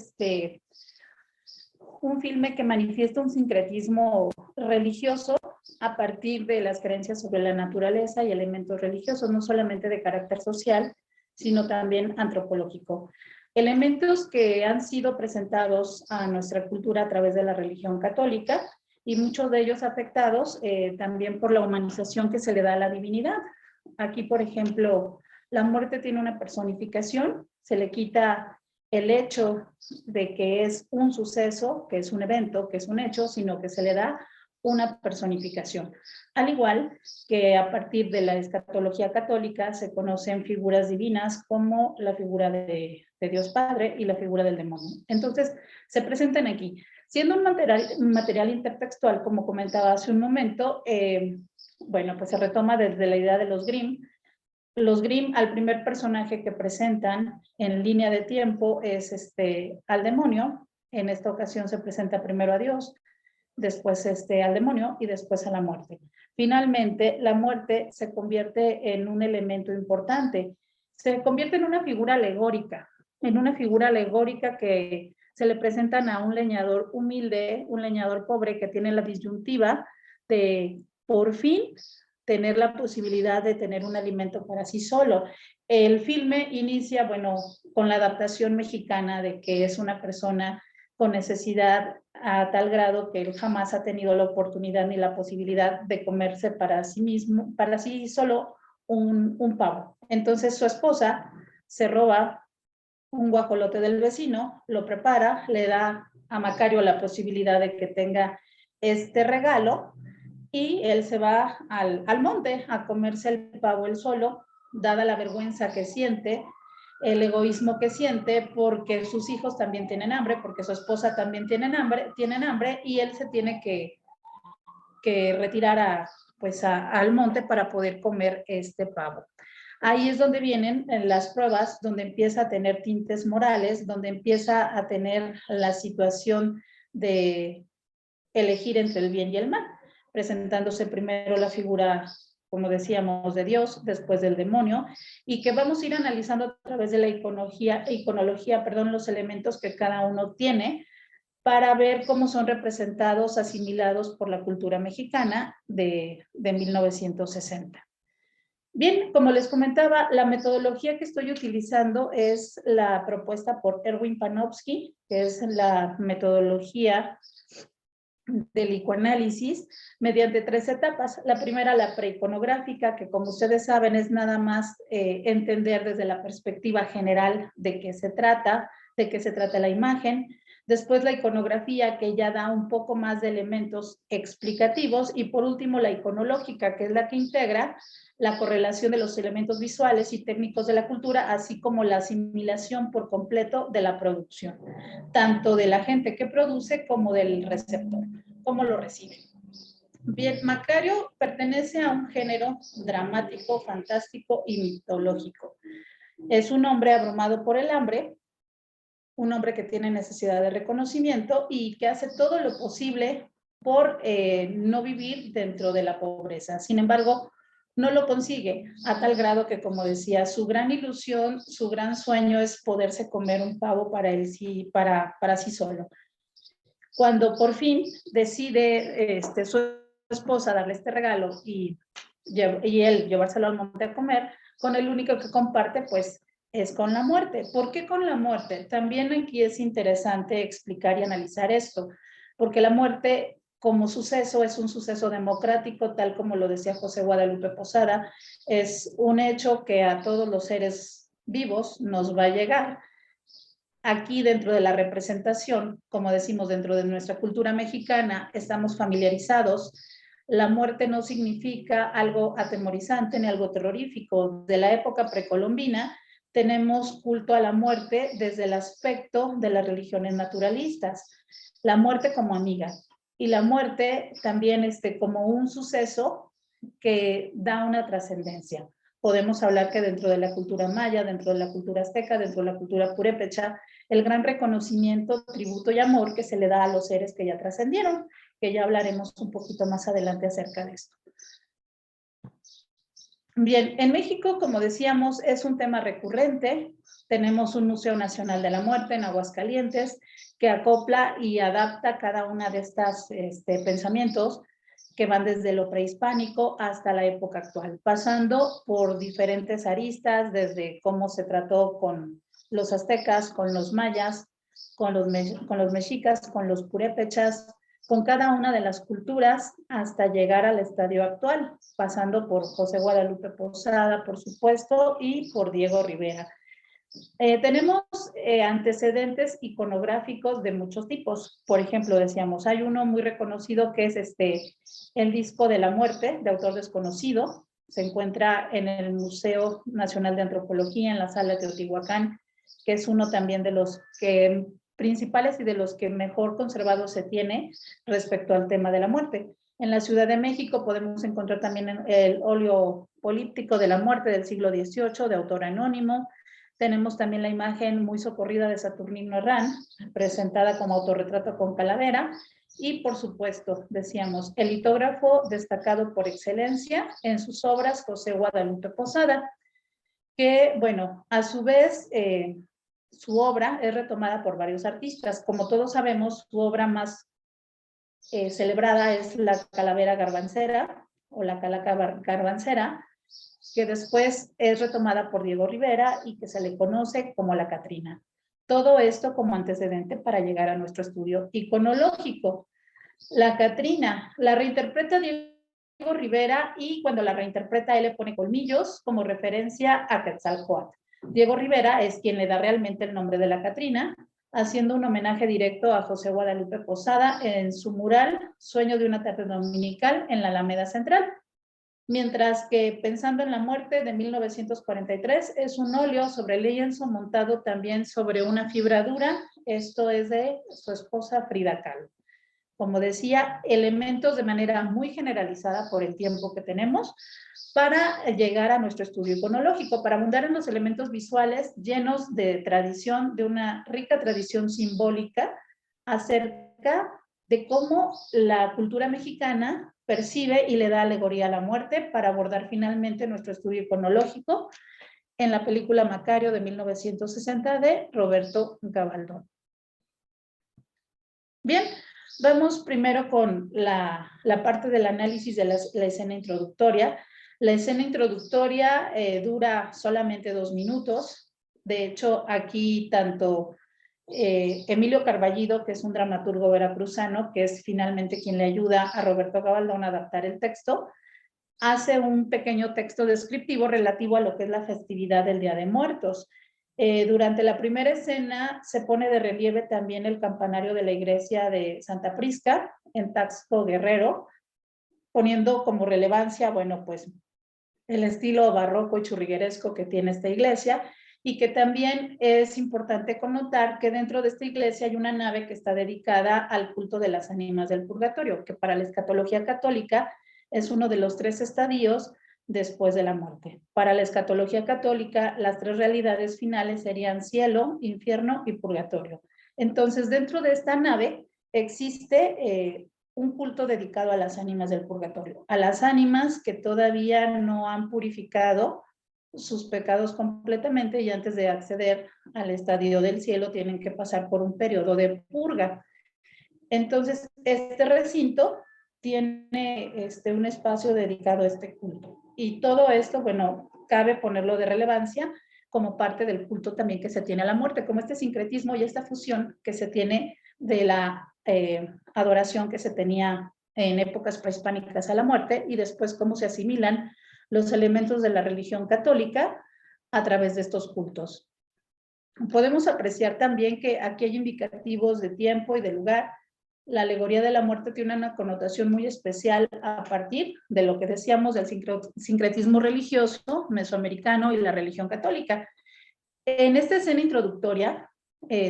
un filme que manifiesta un sincretismo religioso a partir de las creencias sobre la naturaleza y elementos religiosos, no solamente de carácter social, sino también antropológico. elementos que han sido presentados a nuestra cultura a través de la religión católica y muchos de ellos afectados también por la humanización que se le da a la divinidad. Aquí, por ejemplo, la muerte tiene una personificación, se le quita el hecho de que es un suceso, que es un evento, que es un hecho, sino que se le da una personificación. Al igual que a partir de la escatología católica se conocen figuras divinas como la figura de Dios Padre y la figura del demonio. Entonces, se presentan aquí. Siendo un material intertextual, como comentaba hace un momento, bueno, pues se retoma desde la idea de los Grimm. Los Grimm, al primer personaje que presentan en línea de tiempo es al demonio. En esta ocasión se presenta primero a Dios, después al demonio y después a la muerte. Finalmente, la muerte se convierte en un elemento importante. Se convierte en una figura alegórica que se le presentan a un leñador humilde, un leñador pobre que tiene la disyuntiva de por fin tener la posibilidad de tener un alimento para sí solo. El filme inicia, bueno, con la adaptación mexicana de que es una persona con necesidad a tal grado que él jamás ha tenido la oportunidad ni la posibilidad de comerse para sí mismo, para sí solo un pavo. Entonces su esposa se roba un guajolote del vecino, lo prepara, le da a Macario la posibilidad de que tenga este regalo y él se va al monte a comerse el pavo él solo, dada la vergüenza que siente, el egoísmo que siente, porque sus hijos también tienen hambre, porque su esposa también tienen hambre y él se tiene que retirar al monte para poder comer este pavo. Ahí es donde vienen las pruebas, donde empieza a tener tintes morales, donde empieza a tener la situación de elegir entre el bien y el mal, presentándose primero la figura, como decíamos, de Dios, después del demonio, y que vamos a ir analizando a través de la iconología, los elementos que cada uno tiene, para ver cómo son representados, asimilados por la cultura mexicana de 1960. Bien, como les comentaba, la metodología que estoy utilizando es la propuesta por Erwin Panofsky, que es la metodología del icoanálisis mediante 3 etapas. La primera, la preiconográfica, que como ustedes saben es nada más entender desde la perspectiva general de qué se trata la imagen. Después la iconografía, que ya da un poco más de elementos explicativos. Y por último la iconológica, que es la que integra la correlación de los elementos visuales y técnicos de la cultura, así como la asimilación por completo de la producción, tanto de la gente que produce como del receptor, cómo lo recibe. Bien, Macario pertenece a un género dramático, fantástico y mitológico. Es un hombre abrumado por el hambre, un hombre que tiene necesidad de reconocimiento y que hace todo lo posible por no vivir dentro de la pobreza. Sin embargo, no lo consigue a tal grado que, como decía, su gran ilusión, su gran sueño es poderse comer un pavo para él para sí solo. Cuando por fin decide su esposa darle este regalo y él llevárselo al monte a comer, con el único que comparte pues es con la muerte. ¿Por qué con la muerte? También aquí es interesante explicar y analizar esto, porque la muerte como suceso es un suceso democrático, tal como lo decía José Guadalupe Posada, es un hecho que a todos los seres vivos nos va a llegar. Aquí dentro de la representación, como decimos, dentro de nuestra cultura mexicana, estamos familiarizados. La muerte no significa algo atemorizante ni algo terrorífico. De la época precolombina tenemos culto a la muerte desde el aspecto de las religiones naturalistas. La muerte como amiga y la muerte también como un suceso que da una trascendencia. Podemos hablar que dentro de la cultura maya, dentro de la cultura azteca, dentro de la cultura purépecha, el gran reconocimiento, tributo y amor que se le da a los seres que ya trascendieron, que ya hablaremos un poquito más adelante acerca de esto. Bien, en México, como decíamos, es un tema recurrente. Tenemos un Museo Nacional de la Muerte en Aguascalientes que acopla y adapta cada una de estas pensamientos que van desde lo prehispánico hasta la época actual, pasando por diferentes aristas, desde cómo se trató con los aztecas, con los mayas, con los mexicas, con los purépechas, con cada una de las culturas hasta llegar al estadio actual, pasando por José Guadalupe Posada, por supuesto, y por Diego Rivera. Tenemos antecedentes iconográficos de muchos tipos. Por ejemplo, decíamos, hay uno muy reconocido que es el disco de la muerte, de autor desconocido. Se encuentra en el Museo Nacional de Antropología, en la sala de Teotihuacán, que es uno también de los que principales y de los que mejor conservado se tiene respecto al tema de la muerte. En la Ciudad de México podemos encontrar también el óleo políptico de la muerte del siglo XVIII, de autor anónimo. Tenemos también la imagen muy socorrida de Saturnino Herrán, presentada como autorretrato con calavera. Y, por supuesto, decíamos, el litógrafo destacado por excelencia en sus obras, José Guadalupe Posada, que, bueno, a su vez, su obra es retomada por varios artistas. Como todos sabemos, su obra más celebrada es la calavera garbancera o la calaca garbancera, que después es retomada por Diego Rivera y que se le conoce como la Catrina. Todo esto como antecedente para llegar a nuestro estudio iconológico. La Catrina la reinterpreta Diego Rivera y cuando la reinterpreta él le pone colmillos como referencia a Quetzalcóatl. Diego Rivera es quien le da realmente el nombre de la Catrina, haciendo un homenaje directo a José Guadalupe Posada en su mural Sueño de una tarde dominical en la Alameda Central. Mientras que Pensando en la muerte de 1943 es un óleo sobre lienzo montado también sobre una fibra dura, esto es de su esposa Frida Kahlo. Como decía, elementos de manera muy generalizada por el tiempo que tenemos para llegar a nuestro estudio iconológico, para abundar en los elementos visuales llenos de tradición, de una rica tradición simbólica acerca de cómo la cultura mexicana percibe y le da alegoría a la muerte para abordar finalmente nuestro estudio iconológico en la película Macario de 1960 de Roberto Gabaldón. Bien, vamos primero con la parte del análisis de la escena introductoria. La escena introductoria dura solamente 2 minutos. De hecho, aquí tanto Emilio Carballido, que es un dramaturgo veracruzano, que es finalmente quien le ayuda a Roberto Gabaldón a adaptar el texto, hace un pequeño texto descriptivo relativo a lo que es la festividad del Día de Muertos. Durante la primera escena se pone de relieve también el campanario de la iglesia de Santa Prisca, en Taxco, Guerrero, poniendo como relevancia, bueno, pues el estilo barroco y churrigueresco que tiene esta iglesia, y que también es importante connotar que dentro de esta iglesia hay una nave que está dedicada al culto de las ánimas del purgatorio, que para la escatología católica es uno de los 3 estadios después de la muerte. Para la escatología católica, las 3 realidades finales serían cielo, infierno y purgatorio. Entonces, dentro de esta nave existe un culto dedicado a las ánimas del purgatorio, a las ánimas que todavía no han purificado sus pecados completamente y antes de acceder al estadio del cielo tienen que pasar por un periodo de purga. Entonces, este recinto tiene un espacio dedicado a este culto. Y todo esto, bueno, cabe ponerlo de relevancia como parte del culto también que se tiene a la muerte, como este sincretismo y esta fusión que se tiene de la adoración que se tenía en épocas prehispánicas a la muerte y después cómo se asimilan los elementos de la religión católica a través de estos cultos. Podemos apreciar también que aquí hay indicativos de tiempo y de lugar. La alegoría de la muerte tiene una connotación muy especial a partir de lo que decíamos del sincretismo religioso mesoamericano y la religión católica. En esta escena introductoria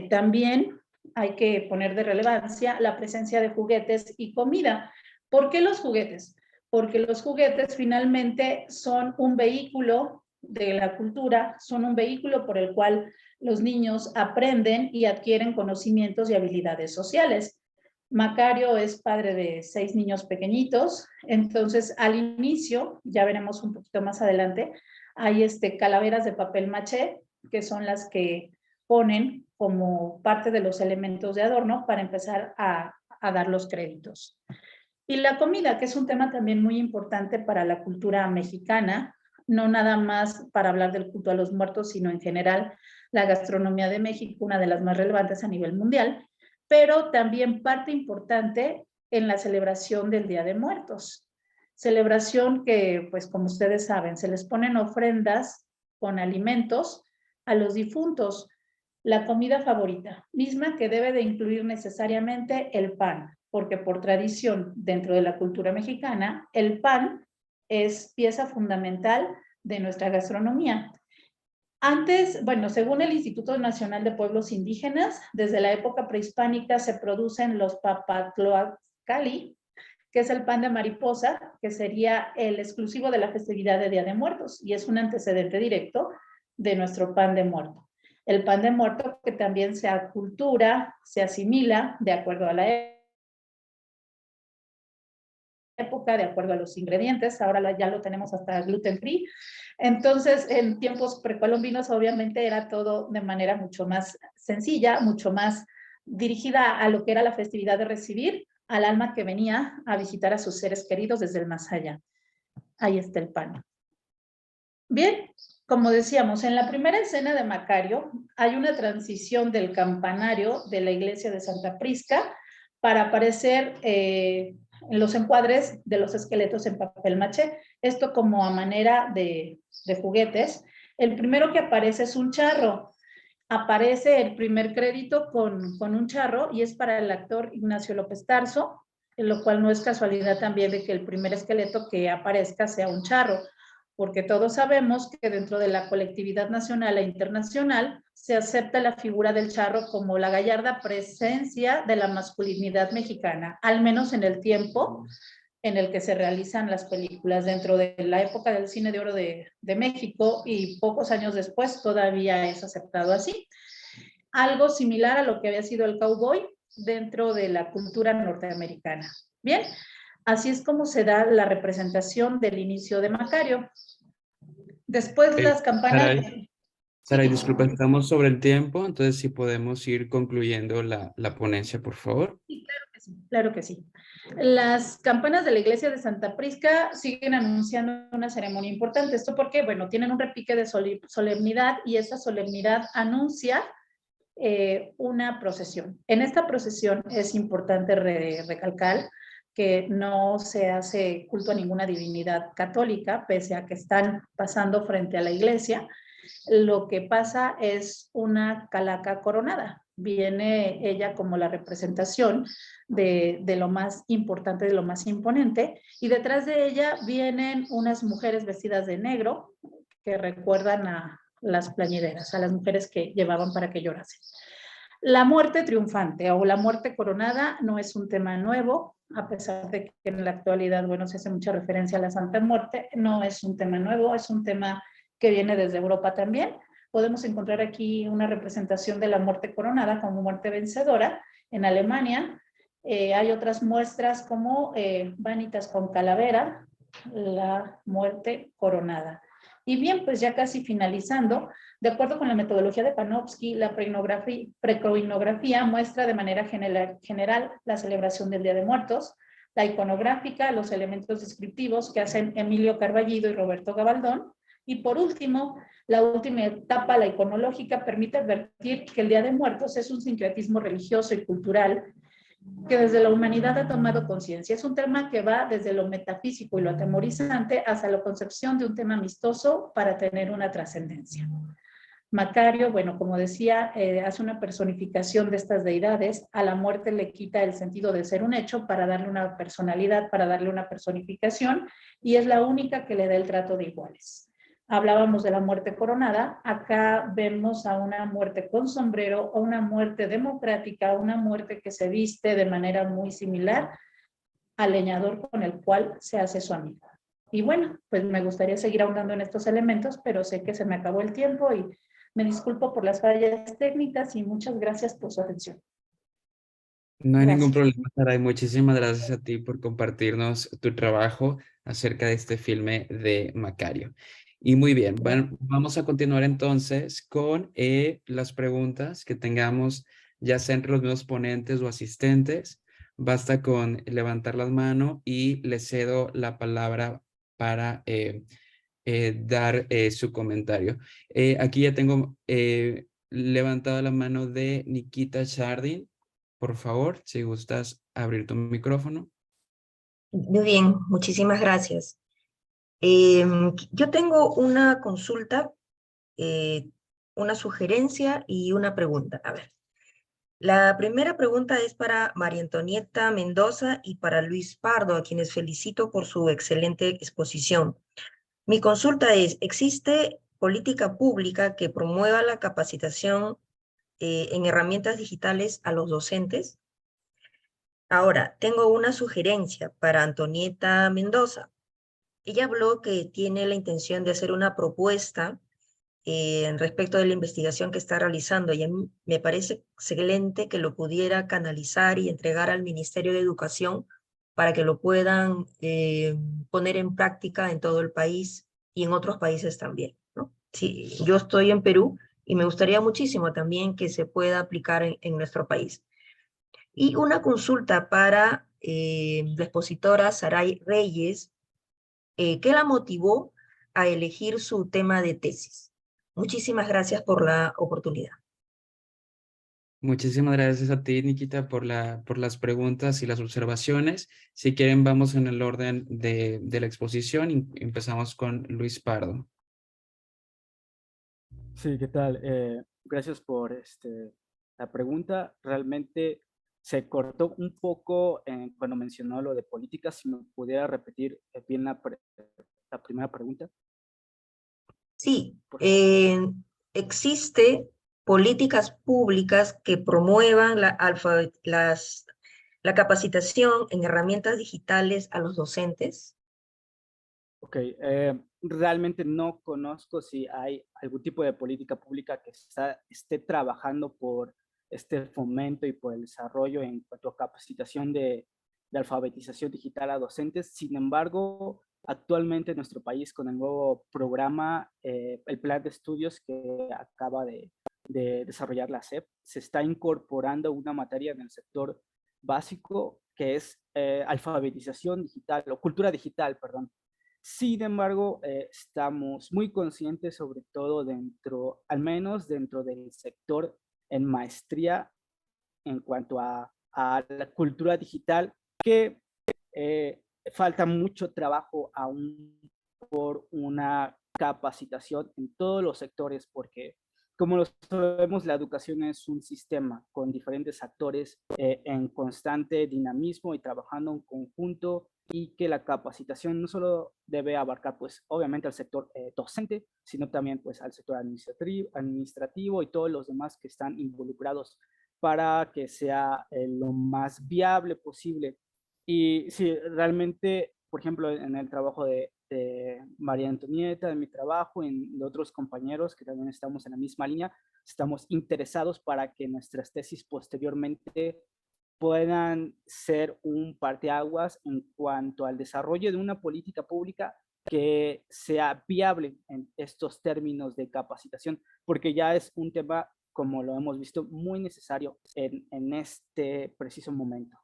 también hay que poner de relevancia la presencia de juguetes y comida. ¿Por qué los juguetes? Porque los juguetes finalmente son un vehículo de la cultura, son un vehículo por el cual los niños aprenden y adquieren conocimientos y habilidades sociales. Macario es padre de 6 niños pequeñitos, entonces al inicio, ya veremos un poquito más adelante, hay calaveras de papel maché, que son las que ponen como parte de los elementos de adorno para empezar a dar los créditos. Y la comida, que es un tema también muy importante para la cultura mexicana. no nada más para hablar del culto a los muertos, sino en general la gastronomía de México, una de las más relevantes a nivel mundial, pero también parte importante en la celebración del Día de Muertos. Celebración que, pues como ustedes saben, se les ponen ofrendas con alimentos a los difuntos. La comida favorita, misma que debe de incluir necesariamente el pan, porque por tradición dentro de la cultura mexicana, el pan es pieza fundamental de nuestra gastronomía. Antes, bueno, según el Instituto Nacional de Pueblos Indígenas, desde la época prehispánica se producen los papatloacali, que es el pan de mariposa, que sería el exclusivo de la festividad de Día de Muertos, y es un antecedente directo de nuestro pan de muerto. El pan de muerto que también se acultura, se asimila de acuerdo a la época, de acuerdo a los ingredientes, ahora ya lo tenemos hasta gluten free. Entonces, en tiempos precolombinos, obviamente era todo de manera mucho más sencilla, mucho más dirigida a lo que era la festividad de recibir al alma que venía a visitar a sus seres queridos desde el más allá. Ahí está el pan. Bien, como decíamos, en la primera escena de Macario hay una transición del campanario de la iglesia de Santa Prisca para aparecer en los encuadres de los esqueletos en papel maché. Esto como a manera de juguetes. El primero que aparece es un charro. Aparece el primer crédito con un charro y es para el actor Ignacio López Tarso, en lo cual no es casualidad también de que el primer esqueleto que aparezca sea un charro, porque todos sabemos que dentro de la colectividad nacional e internacional se acepta la figura del charro como la gallarda presencia de la masculinidad mexicana, al menos en el tiempo en el que se realizan las películas. Dentro de la época del cine de oro de México y pocos años después todavía es aceptado así. Algo similar a lo que había sido el cowboy dentro de la cultura norteamericana. Bien, así es como se da la representación del inicio de Macario. Después las campanas... Saray, disculpa, estamos sobre el tiempo, entonces si podemos ir concluyendo la ponencia, por favor. Sí, claro que sí, claro que sí. Las campanas de la iglesia de Santa Prisca siguen anunciando una ceremonia importante. ¿Esto porque? Bueno, tienen un repique de solemnidad y esa solemnidad anuncia una procesión. En esta procesión es importante recalcar que no se hace culto a ninguna divinidad católica, pese a que están pasando frente a la iglesia. Lo que pasa es una calaca coronada. Viene ella como la representación de lo más importante, de lo más imponente, y detrás de ella vienen unas mujeres vestidas de negro que recuerdan a las plañideras, a las mujeres que llevaban para que llorasen. La muerte triunfante o la muerte coronada no es un tema nuevo, a pesar de que en la actualidad, bueno, se hace mucha referencia a la Santa Muerte, no es un tema nuevo, es un tema que viene desde Europa también. Podemos encontrar aquí una representación de la muerte coronada como muerte vencedora en Alemania. Hay otras muestras como Vanitas con calavera, la muerte coronada. Y bien, pues ya casi finalizando, de acuerdo con la metodología de Panofsky, la precroinografía muestra de manera general la celebración del Día de Muertos, la iconográfica, los elementos descriptivos que hacen Emilio Carballido y Roberto Gabaldón, y por último, la última etapa, la iconológica, permite advertir que el Día de Muertos es un sincretismo religioso y cultural que desde la humanidad ha tomado conciencia. Es un tema que va desde lo metafísico y lo atemorizante hasta la concepción de un tema amistoso para tener una trascendencia. Macario, bueno, como decía, hace una personificación de estas deidades. A la muerte le quita el sentido de ser un hecho para darle una personalidad, para darle una personificación, y es la única que le da el trato de iguales. Hablábamos de la muerte coronada, acá vemos a una muerte con sombrero, o una muerte democrática, una muerte que se viste de manera muy similar al leñador con el cual se hace su amigo. Y bueno, pues me gustaría seguir ahondando en estos elementos, pero sé que se me acabó el tiempo y me disculpo por las fallas técnicas y muchas gracias por su atención. No hay ningún Gracias. problema, Saray. Muchísimas gracias a ti por compartirnos tu trabajo acerca de este filme de Macario. Y muy bien, bueno, vamos a continuar entonces con las preguntas que tengamos, ya sea entre los mismos ponentes o asistentes. Basta con levantar las manos y les cedo la palabra para dar su comentario. Aquí ya tengo levantada la mano de Nikita Chardin. Por favor, si gustas abrir tu micrófono. Muy bien, muchísimas gracias. Yo tengo una consulta, eh, una sugerencia y una pregunta. A ver, la primera pregunta es para María Antonieta Mendoza y para Luis Pardo, a quienes felicito por su excelente exposición. Mi consulta es, ¿existe política pública que promueva la capacitación en herramientas digitales a los docentes? Ahora, tengo una sugerencia para Antonieta Mendoza. Ella habló que tiene la intención de hacer una propuesta respecto de la investigación que está realizando, y a mí me parece excelente que lo pudiera canalizar y entregar al Ministerio de Educación para que lo puedan poner en práctica en todo el país y en otros países también, ¿no? Sí, yo estoy en Perú y me gustaría muchísimo también que se pueda aplicar en nuestro país. Y una consulta para la expositora Saray Reyes, ¿qué la motivó a elegir su tema de tesis? Muchísimas gracias por la oportunidad. Muchísimas gracias a ti, Nikita, por las preguntas y las observaciones. Si quieren, vamos en el orden de la exposición y empezamos con Luis Pardo. Sí, ¿qué tal? Gracias por la pregunta. Realmente se cortó un poco cuando mencionó lo de política. Si me pudiera repetir bien la primera pregunta. Sí, Por favor. existe políticas públicas que promuevan la capacitación en herramientas digitales a los docentes. Ok, realmente no conozco si hay algún tipo de política pública que esté trabajando por este fomento y por el desarrollo en cuanto a capacitación de alfabetización digital a docentes. Sin embargo, actualmente en nuestro país, con el nuevo programa, el plan de estudios que acaba de desarrollar la SEP, se está incorporando una materia en el sector básico que es alfabetización digital o cultura digital, perdón. Sin embargo, estamos muy conscientes, sobre todo al menos dentro del sector en maestría, en cuanto a la cultura digital, que falta mucho trabajo aún por una capacitación en todos los sectores, porque como lo sabemos, la educación es un sistema con diferentes actores en constante dinamismo y trabajando en conjunto, y que la capacitación no solo debe abarcar, pues, obviamente al sector docente, sino también, pues, al sector administrativo y todos los demás que están involucrados para que sea lo más viable posible. Y sí, realmente, por ejemplo, en el trabajo de María Antonieta, en mi trabajo, en de otros compañeros que también estamos en la misma línea, estamos interesados para que nuestras tesis posteriormente puedan ser un parteaguas en cuanto al desarrollo de una política pública que sea viable en estos términos de capacitación, porque ya es un tema, como lo hemos visto, muy necesario en este preciso momento.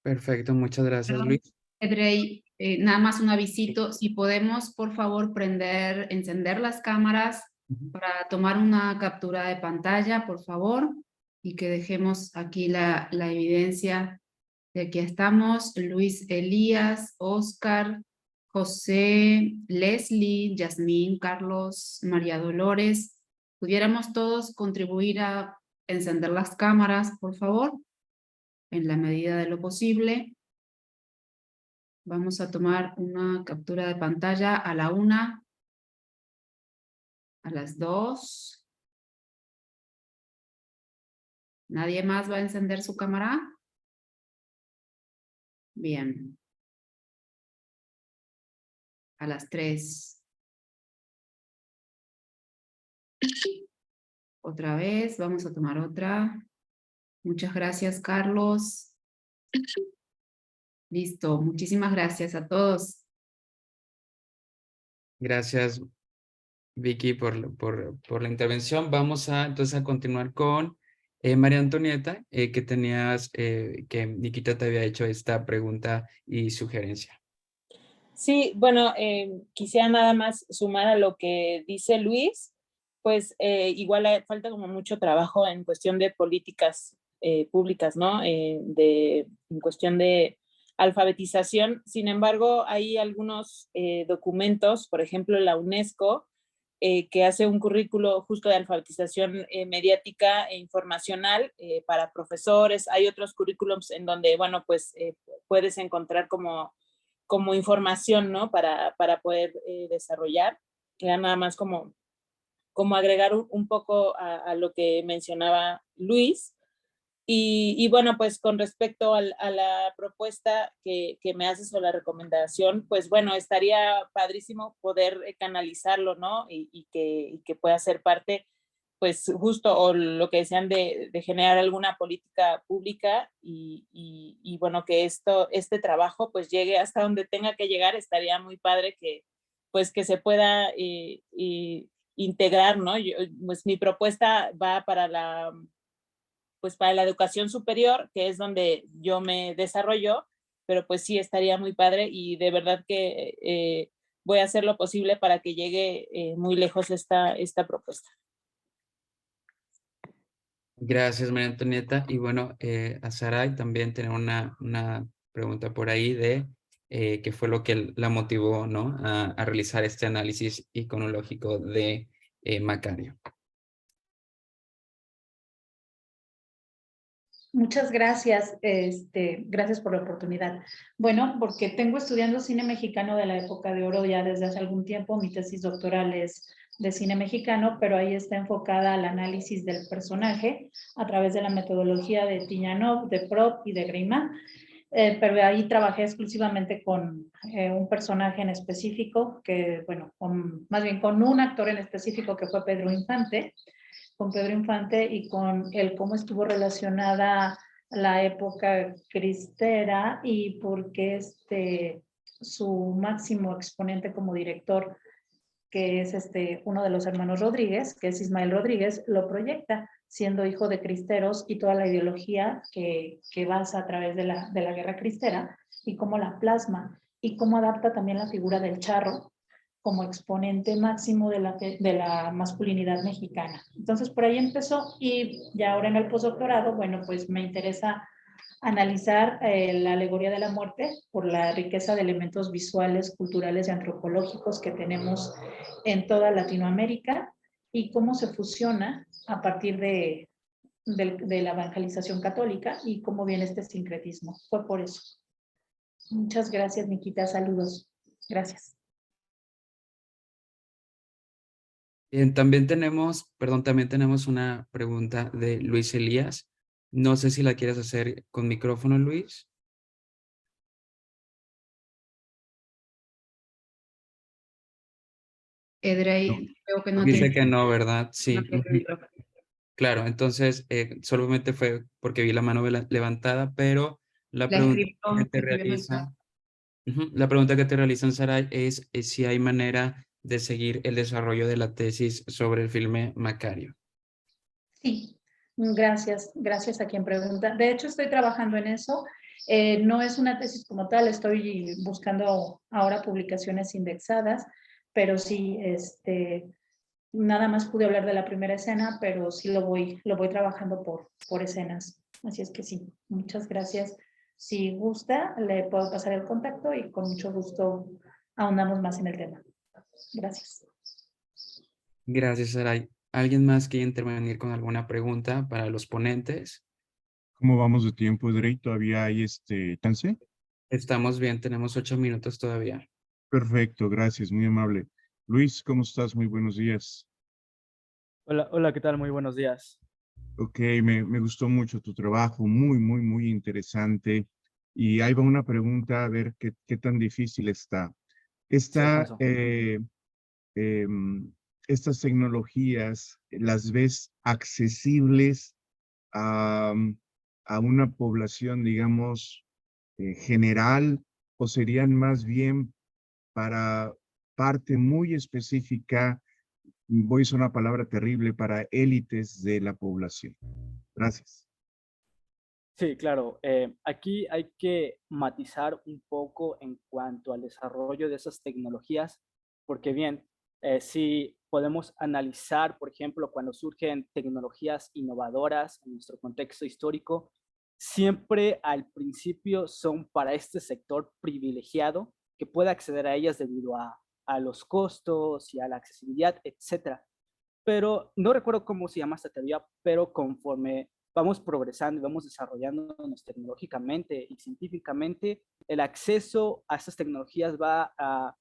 Perfecto, muchas gracias, Perdón, Luis. Edrey, nada más un avisito. Si podemos, por favor, encender las cámaras para tomar una captura de pantalla, por favor, y que dejemos aquí la evidencia de que estamos. Luis Elías, Oscar, José, Leslie, Yasmín, Carlos, María Dolores. ¿Pudiéramos todos contribuir a encender las cámaras, por favor? En la medida de lo posible. Vamos a tomar una captura de pantalla a la 1, a las 2. ¿Nadie más va a encender su cámara? Bien. A las 3. Otra vez, vamos a tomar otra. Muchas gracias, Carlos. Listo, muchísimas gracias a todos. Gracias, Vicky, por la intervención. Vamos entonces a continuar con María Antonieta, que Nikita te había hecho esta pregunta y sugerencia. Sí, bueno, quisiera nada más sumar a lo que dice Luis, pues igual falta como mucho trabajo en cuestión de políticas públicas, ¿no? En cuestión de alfabetización. Sin embargo, hay algunos documentos, por ejemplo, la UNESCO, que hace un currículo justo de alfabetización mediática e informacional para profesores. Hay otros currículums en donde, bueno, pues puedes encontrar como información, ¿no? Para poder desarrollar. Era nada más como agregar un poco a lo que mencionaba Luis. Y bueno, pues con respecto a la propuesta que me haces o la recomendación, pues bueno, estaría padrísimo poder canalizarlo, ¿no? Y que pueda ser parte, pues justo, o lo que decían de generar alguna política pública y bueno, que este trabajo pues llegue hasta donde tenga que llegar, estaría muy padre que pues que se pueda integrar, ¿no? Pues mi propuesta va pues para la educación superior, que es donde yo me desarrollo, pero pues sí estaría muy padre y de verdad que voy a hacer lo posible para que llegue muy lejos esta propuesta. Gracias, María Antonieta. Y bueno, a Saray también tener una pregunta por ahí de qué fue lo que la motivó, ¿no? A realizar este análisis iconológico de Macario. Muchas gracias, gracias por la oportunidad. Bueno, porque tengo estudiando cine mexicano de la época de oro ya desde hace algún tiempo, mi tesis doctoral es de cine mexicano, pero ahí está enfocada al análisis del personaje a través de la metodología de Tijanov, de Prot y de Greiman. Pero ahí trabajé exclusivamente con un personaje en específico, que bueno, más bien con un actor en específico que fue Pedro Infante, y con el cómo estuvo relacionada la época cristera y por qué su máximo exponente como director, que es uno de los hermanos Rodríguez, que es Ismael Rodríguez, lo proyecta siendo hijo de cristeros y toda la ideología que basa a través de la guerra cristera y cómo la plasma y cómo adapta también la figura del charro como exponente máximo de la masculinidad mexicana. Entonces, por ahí empezó y ya ahora en el postdoctorado, bueno, pues me interesa analizar la alegoría de la muerte por la riqueza de elementos visuales, culturales y antropológicos que tenemos en toda Latinoamérica y cómo se fusiona a partir de la evangelización católica y cómo viene este sincretismo. Fue por eso. Muchas gracias, Nikita. Saludos. Gracias. También tenemos una pregunta de Luis Elías. No sé si la quieres hacer con micrófono, Luis. Edrey, creo que no Dice tiene, que no, ¿verdad? no Sí. tiene micrófono. Claro, entonces solamente fue porque vi la mano levantada, pero la La pregunta escribió, que te escribió en el chat. realizan, la pregunta que te realizan, Saray, es si hay manera de seguir el desarrollo de la tesis sobre el filme Macario. Sí, gracias a quien pregunta. De hecho, estoy trabajando en eso. No es una tesis como tal, estoy buscando ahora publicaciones indexadas, pero sí, nada más pude hablar de la primera escena, pero sí lo voy trabajando por escenas. Así es que sí, muchas gracias. Si gusta, le puedo pasar el contacto y con mucho gusto ahondamos más en el tema. Gracias. Gracias, Saray. ¿Alguien más quiere intervenir con alguna pregunta para los ponentes? ¿Cómo vamos de tiempo, Edrey? ¿Todavía hay chance? Estamos bien, tenemos 8 minutos todavía. Perfecto, gracias, muy amable. Luis, ¿cómo estás? Muy buenos días. Hola, ¿qué tal? Muy buenos días. Ok, me gustó mucho tu trabajo, muy interesante. Y ahí va una pregunta, a ver qué tan difícil está. Sí, Esta, alcanzo. estas tecnologías, ¿las ves accesibles a, a una población, digamos, general, o serían más bien para parte muy específica, voy a usar una palabra terrible, para élites de la población? Gracias. Sí, claro. Aquí hay que matizar un poco en cuanto al desarrollo de esas tecnologías, porque bien, si podemos analizar, por ejemplo, cuando surgen tecnologías innovadoras en nuestro contexto histórico, siempre al principio son para este sector privilegiado que puede acceder a ellas debido a los costos y a la accesibilidad, etcétera. Pero no recuerdo cómo se llama esta teoría, pero conforme vamos progresando y vamos desarrollándonos tecnológicamente y científicamente, el acceso a estas tecnologías va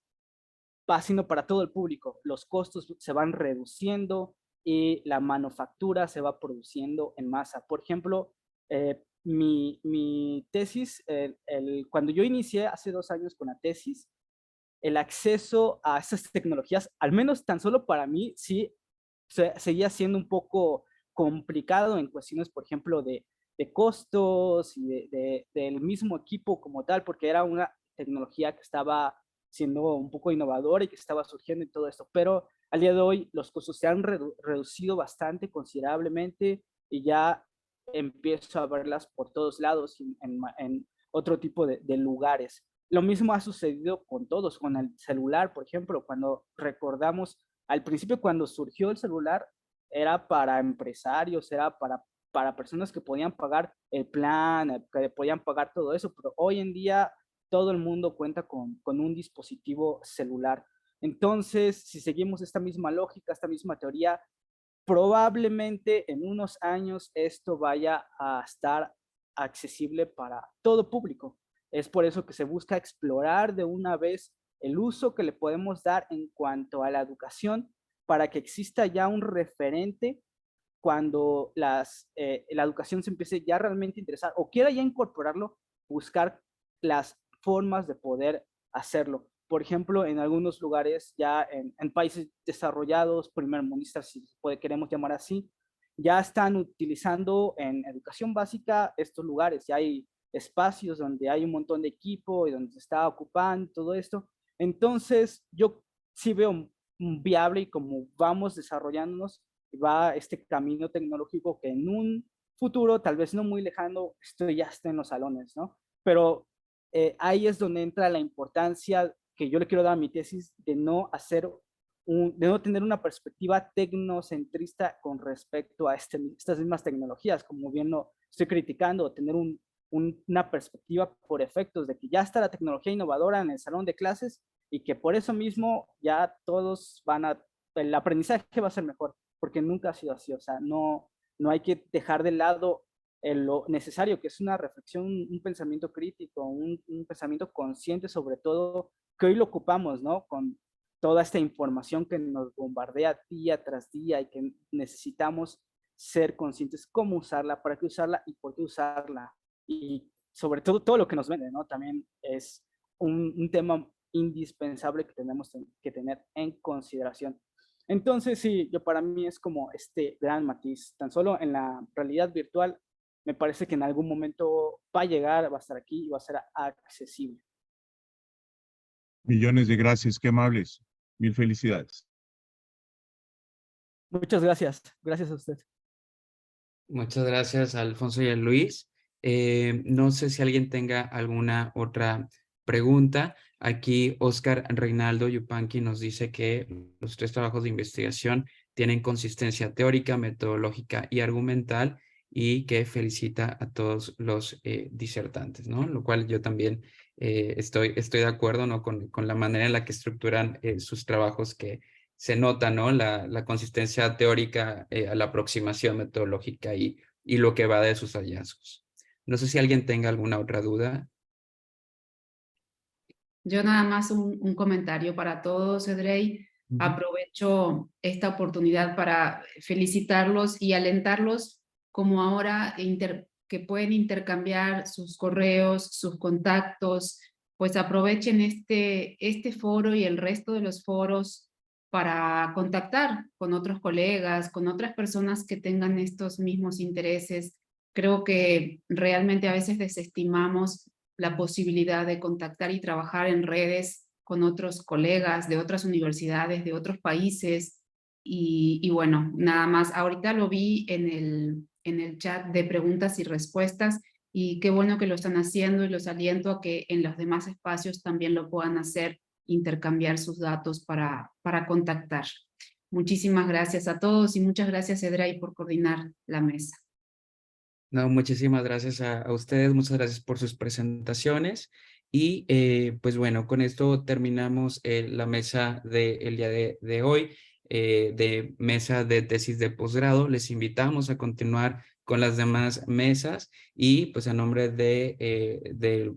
siendo para todo el público. Los costos se van reduciendo y la manufactura se va produciendo en masa. Por ejemplo, mi tesis, cuando yo inicié hace 2 años con la tesis, el acceso a estas tecnologías, al menos tan solo para mí, sí seguía siendo un poco complicado en cuestiones, por ejemplo, de costos y del mismo equipo como tal, porque era una tecnología que estaba siendo un poco innovadora y que estaba surgiendo y todo esto. Pero al día de hoy los costos se han reducido bastante, considerablemente, y ya empiezo a verlas por todos lados en otro tipo de lugares. Lo mismo ha sucedido con todos, con el celular, por ejemplo, cuando recordamos al principio cuando surgió el celular era para empresarios, era para personas que podían pagar el plan, que podían pagar todo eso, pero hoy en día todo el mundo cuenta con un dispositivo celular. Entonces, si seguimos esta misma lógica, esta misma teoría, probablemente en unos años esto vaya a estar accesible para todo público. Es por eso que se busca explorar de una vez el uso que le podemos dar en cuanto a la educación para que exista ya un referente cuando la educación se empiece ya realmente a interesar o quiera ya incorporarlo, buscar las formas de poder hacerlo. Por ejemplo, en algunos lugares ya en países desarrollados, primermundistas, si queremos llamar así, ya están utilizando en educación básica estos lugares. Ya hay espacios donde hay un montón de equipo y donde se está ocupando todo esto. Entonces, yo sí veo viable y como vamos desarrollándonos, va este camino tecnológico que en un futuro, tal vez no muy lejano, esto ya está en los salones, ¿no? Pero ahí es donde entra la importancia que yo le quiero dar a mi tesis de no de no tener una perspectiva tecnocentrista con respecto a estas mismas tecnologías, como bien lo estoy criticando, o tener una perspectiva por efectos de que ya está la tecnología innovadora en el salón de clases y que por eso mismo ya todos el aprendizaje va a ser mejor, porque nunca ha sido así, o sea, no hay que dejar de lado lo necesario, que es una reflexión, un pensamiento crítico, un pensamiento consciente sobre todo, que hoy lo ocupamos, ¿no? Con toda esta información que nos bombardea día tras día y que necesitamos ser conscientes cómo usarla, para qué usarla y por qué usarla. Y sobre todo lo que nos vende, ¿no? También es un tema indispensable que tenemos que tener en consideración. Entonces, sí, para mí es como este gran matiz. Tan solo en la realidad virtual, me parece que en algún momento va a llegar, va a estar aquí y va a ser accesible. Millones de gracias, qué amables. Mil felicidades. Muchas gracias. Gracias a usted. Muchas gracias a Alfonso y a Luis. No sé si alguien tenga alguna otra pregunta. Aquí Oscar Reinaldo Yupanqui nos dice que los 3 trabajos de investigación tienen consistencia teórica, metodológica y argumental, y que felicita a todos los disertantes, ¿no? Lo cual yo también estoy de acuerdo, ¿no? Con la manera en la que estructuran sus trabajos, que se nota, ¿no? La consistencia teórica a la aproximación metodológica y lo que va de sus hallazgos. No sé si alguien tenga alguna otra duda. Yo nada más un comentario para todos, Edrey. Aprovecho esta oportunidad para felicitarlos y alentarlos como ahora que pueden intercambiar sus correos, sus contactos, pues aprovechen este foro y el resto de los foros para contactar con otros colegas, con otras personas que tengan estos mismos intereses. Creo que realmente a veces desestimamos la posibilidad de contactar y trabajar en redes con otros colegas de otras universidades, de otros países. Y bueno, nada más, ahorita lo vi en el chat de preguntas y respuestas y qué bueno que lo están haciendo y los aliento a que en los demás espacios también lo puedan hacer, intercambiar sus datos para contactar. Muchísimas gracias a todos y muchas gracias, Edray, por coordinar la mesa. No, muchísimas gracias a ustedes, muchas gracias por sus presentaciones y pues bueno, con esto terminamos la mesa del día de hoy, de mesa de tesis de posgrado. Les invitamos a continuar con las demás mesas y pues a nombre de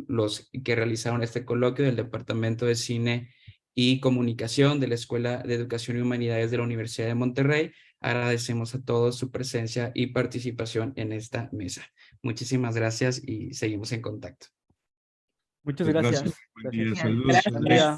los que realizaron este coloquio del Departamento de Cine y Comunicación de la Escuela de Educación y Humanidades de la Universidad de Monterrey, agradecemos a todos su presencia y participación en esta mesa. Muchísimas gracias y seguimos en contacto. Muchas Pues gracias. gracias. Buen día, Gracias. saludos. Gracias. Buen día.